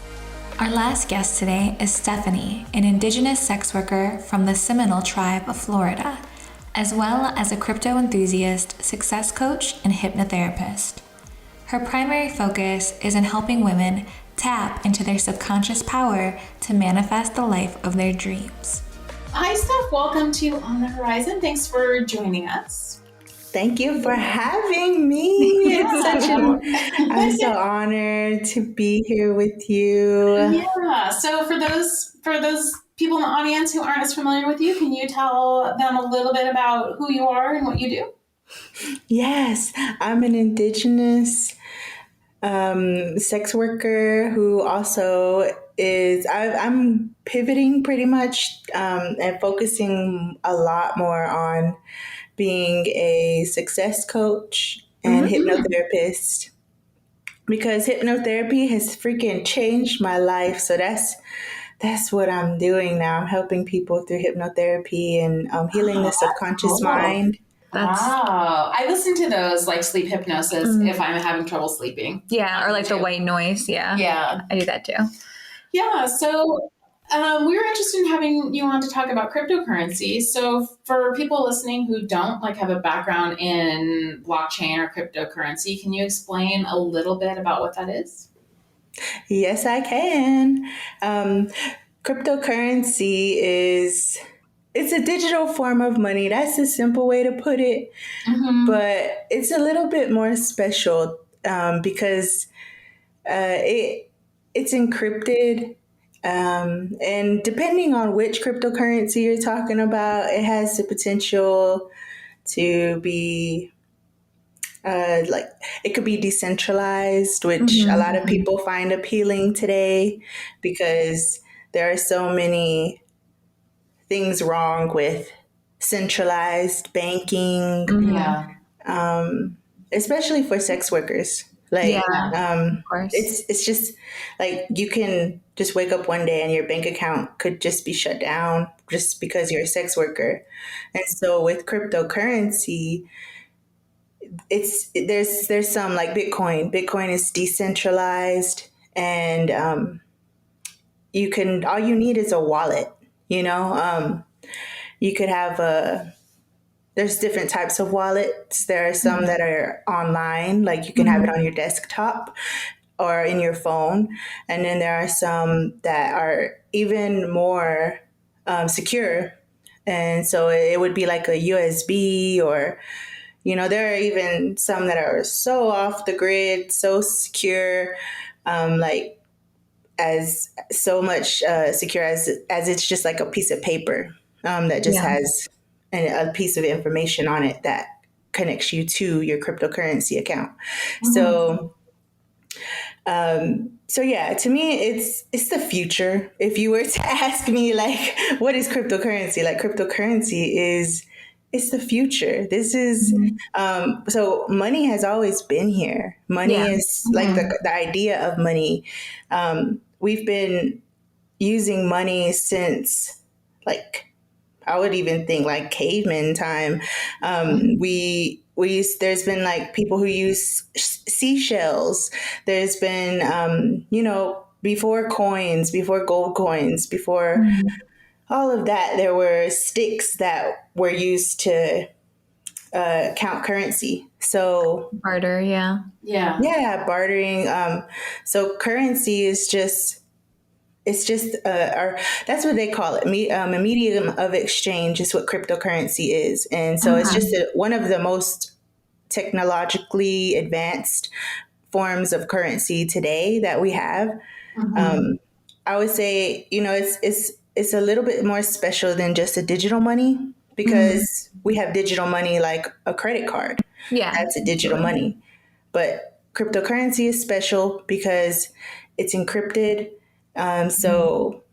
Our last guest today is Stephanie, an Indigenous sex worker from the Seminole tribe of Florida. as well as a crypto enthusiast, success coach, and hypnotherapist. Her primary focus is in helping women tap into their subconscious power to manifest the life of their dreams. Hi, Steph. Welcome to On The Horizon. Thanks for joining us. Thank you for having me. I'm so honored to be here with you. Yeah. So for those people in the audience who aren't as familiar with you, can you tell them a little bit about who you are and what you do? Yes, I'm an Indigenous sex worker who also I'm pivoting pretty much and focusing a lot more on being a success coach and hypnotherapist, because hypnotherapy has freaking changed my life. So that's what I'm doing now. I'm helping people through hypnotherapy and healing the subconscious mind. Wow. I listen to those like sleep hypnosis if I'm having trouble sleeping. Yeah, or like the white noise. Yeah. Yeah. I do that too. Yeah. So we were interested in having you on to talk about cryptocurrency. So for people listening who don't like have a background in blockchain or cryptocurrency, can you explain a little bit about what that is? Yes, I can. Cryptocurrency it's a digital form of money. That's a simple way to put it. But it's a little bit more special because it's encrypted. And depending on which cryptocurrency you're talking about, it has the potential to be like it could be decentralized, which a lot of people find appealing today because there are so many things wrong with centralized banking, especially for sex workers. Like, of course. it's just like you can just wake up one day and your bank account could just be shut down just because you're a sex worker. And so with cryptocurrency, there's some like Bitcoin. Bitcoin is decentralized, and all you need is a wallet. You could have there's different types of wallets. There are some that are online, like you can have it on your desktop or in your phone. And then there are some that are even more secure. And so it would be like a USB, or, there are even some that are so off the grid, so secure, like as so much secure as it's just like a piece of paper that just has a piece of information on it that connects you to your cryptocurrency account. So yeah, to me, it's the future. If you were to ask me, like, what is cryptocurrency? Like, cryptocurrency it's the future. This is, so money has always been here. Money is like the idea of money. We've been using money since, like, I would even think like caveman time. There's been like people who use seashells. There's been, before coins, before gold coins, before all of that, there were sticks that were used to count currency. So Barter, yeah, bartering. So currency is just. It's just, that's what they call it. A medium of exchange is what cryptocurrency is. And so it's just one of the most technologically advanced forms of currency today that we have. I would say, it's a little bit more special than just a digital money, because we have digital money like a credit card. Yeah. That's a digital money. But cryptocurrency is special because it's encrypted. So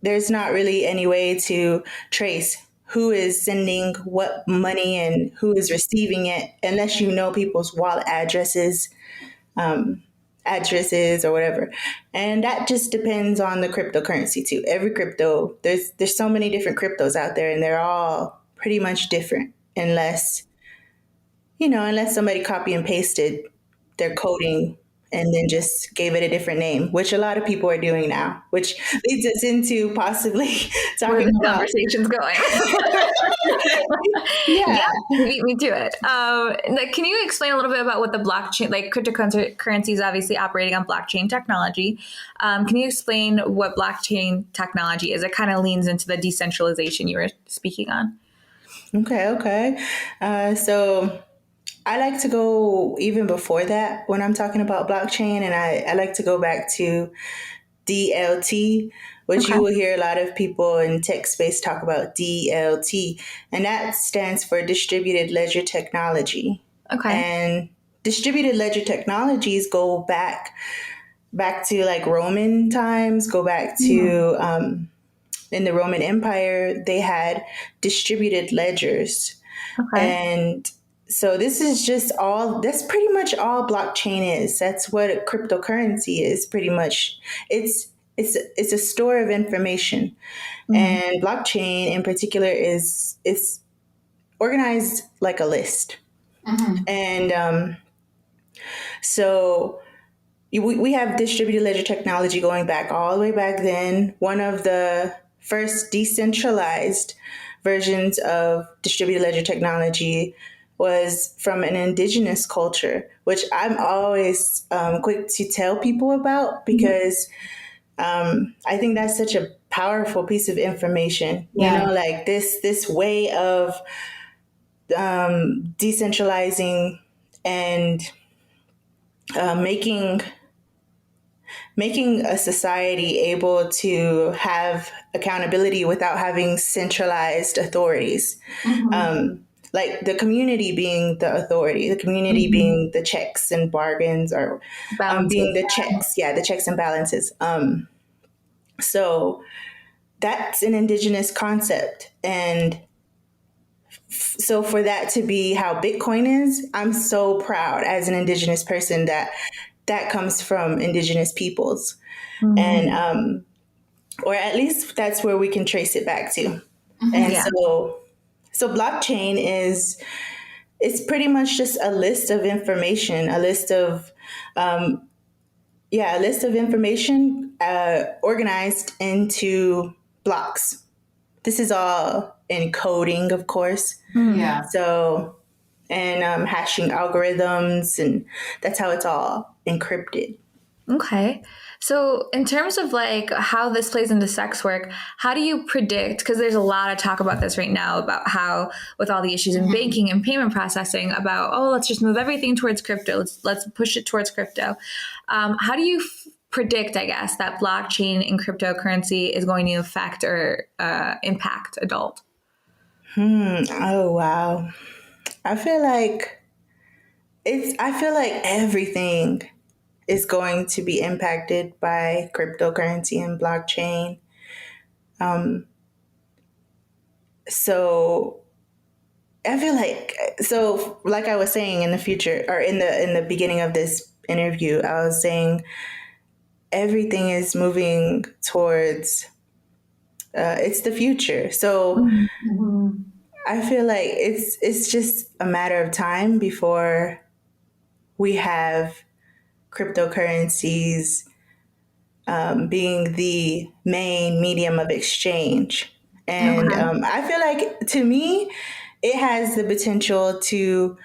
there's not really any way to trace who is sending what money and who is receiving it, unless you know people's wallet addresses or whatever. And that just depends on the cryptocurrency too. Every crypto, there's so many different cryptos out there, and they're all pretty much different, unless somebody copy and pasted their coding and then just gave it a different name, which a lot of people are doing now, which leads us into possibly Where talking the about. conversation's going. Yeah. Beat me to it. Can you explain a little bit about what the blockchain, like cryptocurrency is obviously operating on blockchain technology. Can you explain what blockchain technology is? It kind of leans into the decentralization you were speaking on. Okay. So I like to go even before that when I'm talking about blockchain, and I like to go back to DLT, which you will hear a lot of people in tech space talk about DLT, and that stands for distributed ledger technology. Okay. And distributed ledger technologies go back to like Roman times, go back to in the Roman Empire, they had distributed ledgers. And so this is that's pretty much all blockchain is. That's what cryptocurrency is pretty much. It's a store of information. And blockchain in particular is organized like a list. And so we have distributed ledger technology going back all the way back then. One of the first decentralized versions of distributed ledger technology was from an indigenous culture, which I'm always quick to tell people about because I think that's such a powerful piece of information. You know, like this way of decentralizing and making a society able to have accountability without having centralized authorities. Like the community being the authority, the community being the checks and bargains, or being the checks and balances. So that's an indigenous concept. And so for that to be how Bitcoin is, I'm so proud as an indigenous person that comes from indigenous peoples. And or at least that's where we can trace it back to. And so blockchain it's pretty much just a list of information, a list of information organized into blocks. This is all in coding, of course. So, and hashing algorithms, and that's how it's all encrypted. Okay. So in terms of like how this plays into sex work, how do you predict, because there's a lot of talk about this right now, about how with all the issues in banking and payment processing about, let's just move everything towards crypto. Let's push it towards crypto. How do you predict, I guess, that blockchain and cryptocurrency is going to affect or impact adult? Oh, wow. I feel like everything is going to be impacted by cryptocurrency and blockchain. So I feel like I was saying in the future, or in the beginning of this interview, I was saying everything is moving towards it's the future. So I feel like it's just a matter of time before we have cryptocurrencies being the main medium of exchange. And I feel like, to me, it has the potential to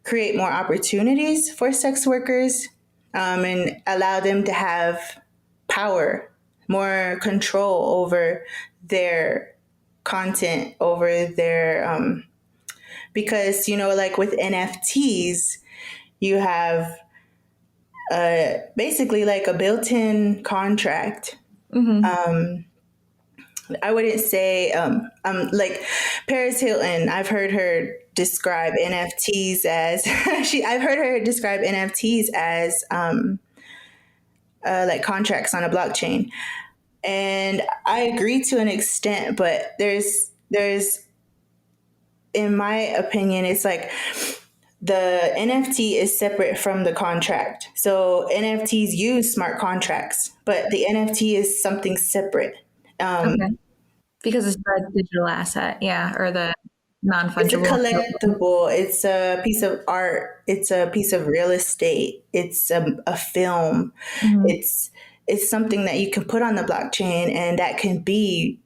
create more opportunities for sex workers and allow them to have power, more control over their content, over their because, like with NFTs, you have basically like a built-in contract. I wouldn't say like Paris Hilton. I've heard her describe NFTs as I've heard her describe NFTs as like contracts on a blockchain, and I agree to an extent. But there's in my opinion, it's like the NFT is separate from the contract. So NFTs use smart contracts, but the NFT is something separate. Because it's the digital asset, or the non-fungible. It's a collectible. It's a piece of art. It's a piece of real estate. It's a film. Mhm. It's something that you can put on the blockchain, and that can be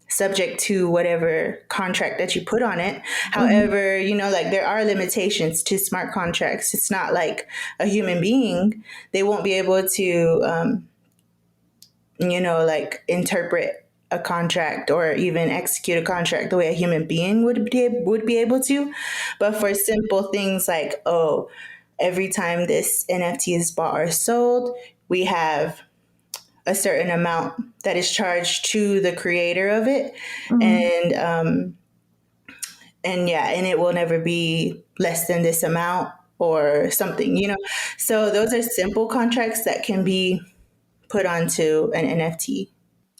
subject to whatever contract that you put on it. However, like there are limitations to smart contracts. It's not like a human being. They won't be able to, like interpret a contract or even execute a contract the way a human being would be able to. But for simple things like, every time this NFT is bought or sold, we have a certain amount that is charged to the creator of it. And it will never be less than this amount or something, So those are simple contracts that can be put onto an NFT.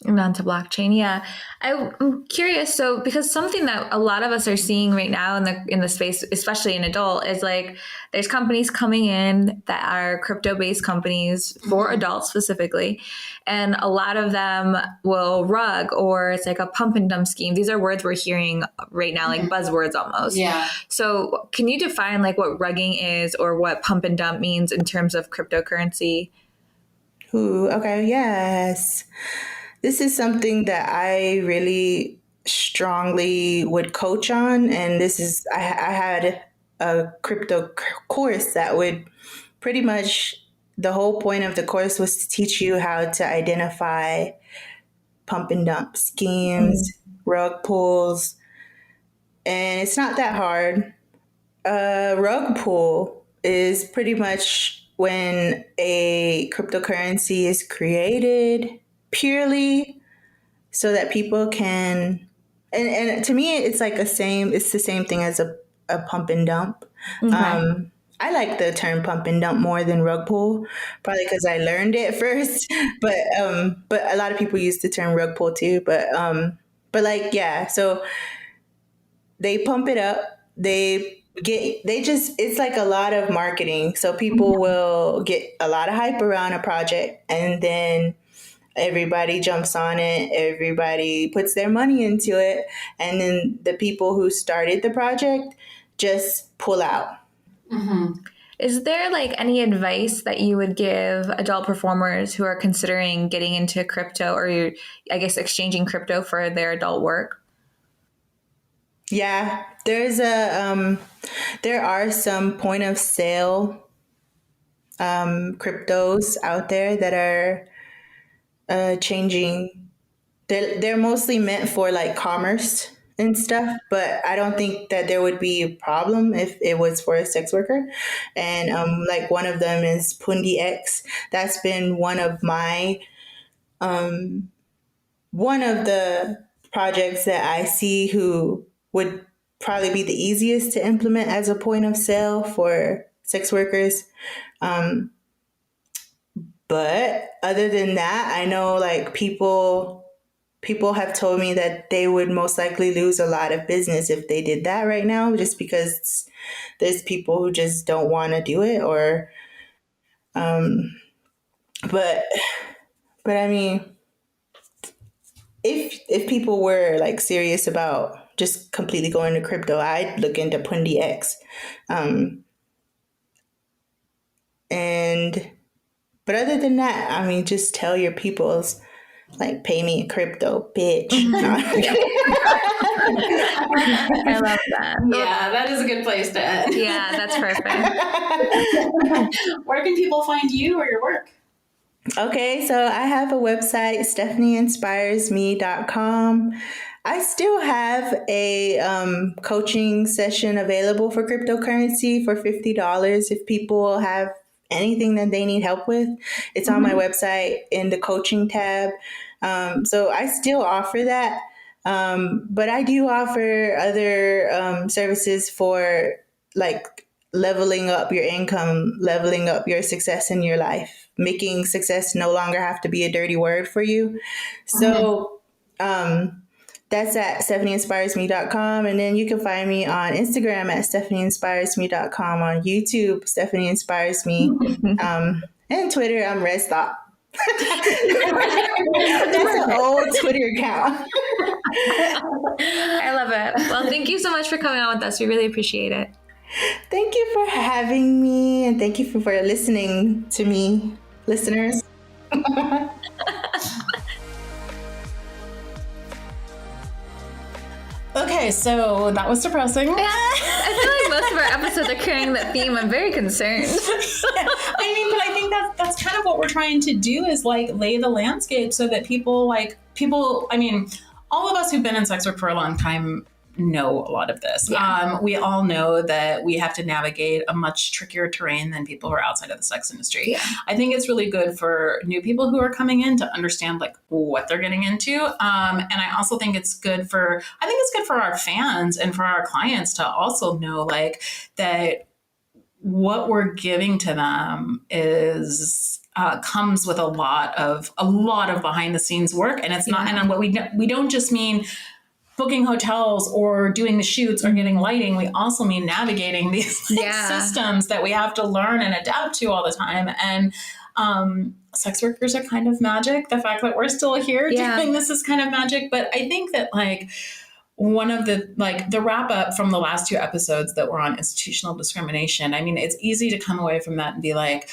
And onto blockchain. Yeah. I'm curious. So, because something that a lot of us are seeing right now in the space, especially in adult, is like there's companies coming in that are crypto-based companies for adults specifically. And a lot of them will rug, or it's like a pump and dump scheme. These are words we're hearing right now, like buzzwords almost. Yeah. So can you define like what rugging is or what pump and dump means in terms of cryptocurrency? Ooh, okay. Yes. This is something that I really strongly would coach on. And I had a crypto course that would pretty much, the whole point of the course was to teach you how to identify pump and dump schemes, rug pulls. And it's not that hard. A rug pull is pretty much when a cryptocurrency is created purely so that people can, and to me, it's like it's the same thing as a pump and dump. Okay. I like the term pump and dump more than rug pull, probably because I learned it first. But a lot of people use the term rug pull too. But so they pump it up. It's like a lot of marketing. So people will get a lot of hype around a project, and then everybody jumps on it. Everybody puts their money into it. And then the people who started the project just pull out. Mm-hmm. Is there like any advice that you would give adult performers who are considering getting into crypto, or I guess exchanging crypto for their adult work? Yeah, there are some point of sale cryptos out there that are changing. They're mostly meant for like commerce and stuff, but I don't think that there would be a problem if it was for a sex worker. And like one of them is Pundi X. That's been one of my one of the projects that I see who would probably be the easiest to implement as a point of sale for sex workers. But other than that, I know like people have told me that they would most likely lose a lot of business if they did that right now, just because there's people who just don't want to do it, or but I mean, if people were like serious about just completely going to crypto, I'd look into Pundi X. But other than that, I mean, just tell your peoples, like, pay me in crypto, bitch. I love that. Yeah, that is a good place to end. Yeah, that's perfect. Where can people find you or your work? Okay, so I have a website, stephanieinspiresme.com. I still have a coaching session available for cryptocurrency for $50 if people have anything that they need help with. It's on my website in the coaching tab. So I still offer that. But I do offer other services for like leveling up your income, leveling up your success in your life, making success no longer have to be a dirty word for you. So that's at stephanieinspiresme.com. And then you can find me on Instagram at stephanieinspiresme.com, on YouTube, Stephanie Inspires Me, and Twitter, I'm Red Stop. That's an old Twitter account. I love it. Well, thank you so much for coming on with us. We really appreciate it. Thank you for having me, and thank you for listening to me, listeners. Okay, so that was depressing. I feel like most of our episodes are carrying that theme. I'm very concerned. Yeah. I mean, but I think that's kind of what we're trying to do is like lay the landscape so that people, I mean, all of us who've been in sex work for a long time know a lot of this. Yeah. We all know that we have to navigate a much trickier terrain than people who are outside of the sex industry. Yeah. I think it's really good for new people who are coming in to understand like what they're getting into. And I also think it's good for our fans and for our clients to also know like that what we're giving to them is comes with a lot of behind the scenes work. And it's not, and what we don't just mean booking hotels or doing the shoots or getting lighting. We also mean navigating these systems that we have to learn and adapt to all the time. And sex workers are kind of magic. The fact that we're still here doing this is kind of magic. But I think that like one of the wrap up from the last 2 episodes that were on institutional discrimination, I mean, it's easy to come away from that and be like,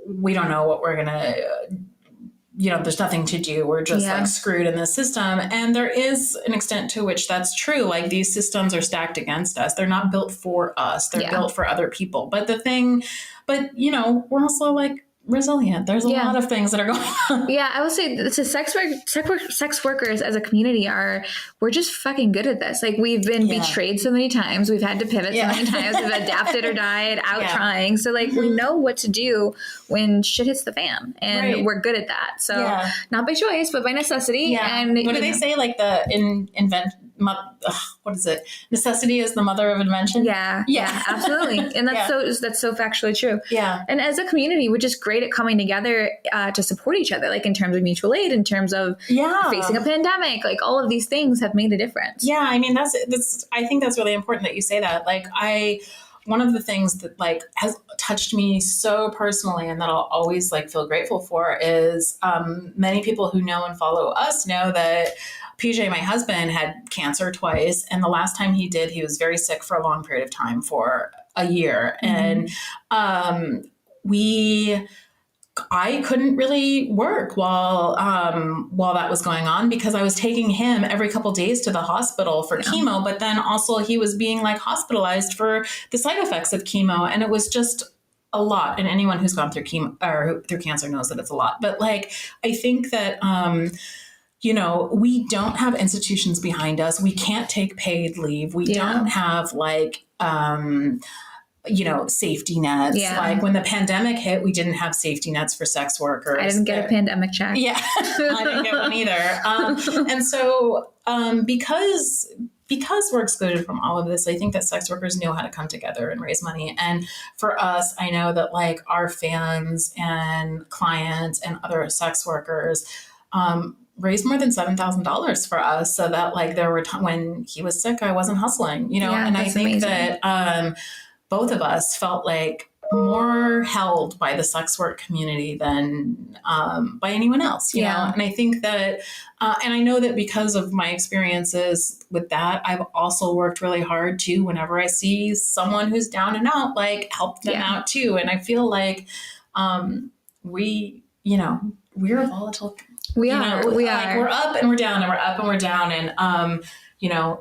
we don't know what we're going to there's nothing to do. We're just like screwed in this system. And there is an extent to which that's true. Like these systems are stacked against us. They're not built for us. They're built for other people. But we're also like resilient. There's a lot of things that are going on. Yeah, I would say to sex workers as a community we're just fucking good at this. Like we've been betrayed so many times. We've had to pivot so many times. We've adapted or died out trying. So like we know what to do when shit hits the fan, and we're good at that. So not by choice, but by necessity. Yeah. And what do they say? Like what is it? Necessity is the mother of invention. Yeah, absolutely. And that's so factually true. Yeah. And as a community, we're just great at coming together to support each other, like in terms of mutual aid, in terms of facing a pandemic, like all of these things have made a difference. Yeah. I mean, I think that's really important that you say that. Like one of the things that like has touched me so personally and that I'll always like feel grateful for is many people who know and follow us know that PJ, my husband, had cancer twice. And the last time he did, he was very sick for a long period of time, for a year. And I couldn't really work while that was going on because I was taking him every couple of days to the hospital for chemo, but then also he was being like hospitalized for the side effects of chemo. And it was just a lot. And anyone who's gone through chemo or through cancer knows that it's a lot. But like, I think that, we don't have institutions behind us. We can't take paid leave. We don't have like, safety nets. Yeah. Like when the pandemic hit, we didn't have safety nets for sex workers. I didn't get a pandemic check. Yeah, I didn't get one either. And so because we're excluded from all of this, I think that sex workers know how to come together and raise money. And for us, I know that like our fans and clients and other sex workers raised more than $7,000 for us, so that like there were when he was sick, I wasn't hustling, and I think that both of us felt like more held by the sex work community than by anyone else, you know? And I think that, and I know that because of my experiences with that, I've also worked really hard too, whenever I see someone who's down and out, like help them out too. And I feel like we're a volatile. We are. We're up and we're down and we're up and we're down. And,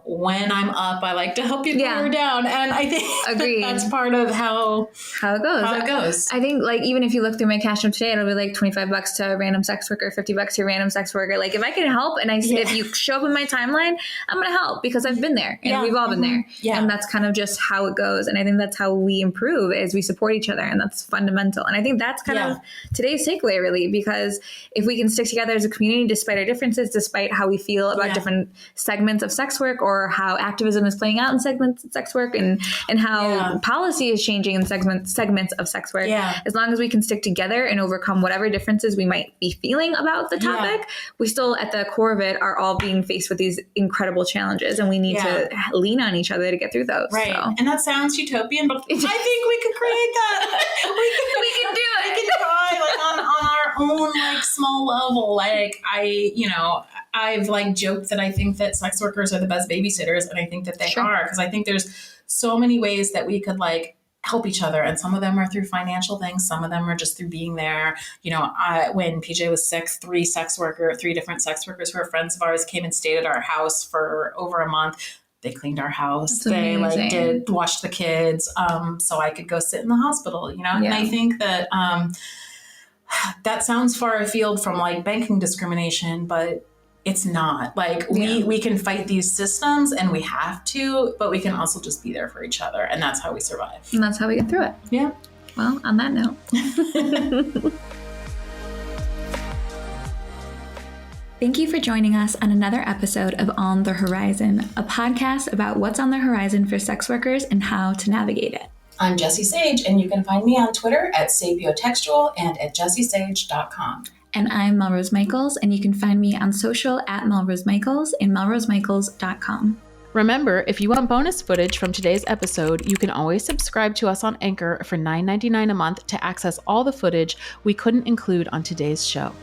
when I'm up, I like to help people who are down. And I think that's part of how it goes. I think like, even if you look through my cash app today, it'll be like $25 to a random sex worker, $50 to a random sex worker. Like if I can help and if you show up in my timeline, I'm going to help because I've been there and we've all been there. Yeah. And that's kind of just how it goes. And I think that's how we improve is we support each other, and that's fundamental. And I think that's kind of today's takeaway really, because if we can stick together as a community, despite our differences, despite how we feel about different segments of sex work or how activism is playing out in segments of sex work and how policy is changing in segments of sex work, as long as we can stick together and overcome whatever differences we might be feeling about the topic, we still at the core of it are all being faced with these incredible challenges, and we need to lean on each other to get through those. Right. So. And that sounds utopian, but I think we could create that. we can do it. We can try like on our own like small level. Like I've like joked that I think that sex workers are the best babysitters, and I think that they are, because I think there's so many ways that we could like help each other. And some of them are through financial things. Some of them are just through being there. When PJ was sick, 3 different sex workers who are friends of ours came and stayed at our house for over a month. They cleaned our house. They like watched the kids. So I could go sit in the hospital, and I think that, that sounds far afield from like banking discrimination, but it's not. Like we can fight these systems, and we have to, but we can also just be there for each other. And that's how we survive. And that's how we get through it. Yeah. Well, on that note. Thank you for joining us on another episode of On The Horizon, a podcast about what's on the horizon for sex workers and how to navigate it. I'm Jessie Sage, and you can find me on Twitter at sapiotextual and at jessiesage.com. And I'm MelRose Michaels, and you can find me on social at MelRose Michaels and melrosemichaels.com. Remember, if you want bonus footage from today's episode, you can always subscribe to us on Anchor for $9.99 a month to access all the footage we couldn't include on today's show.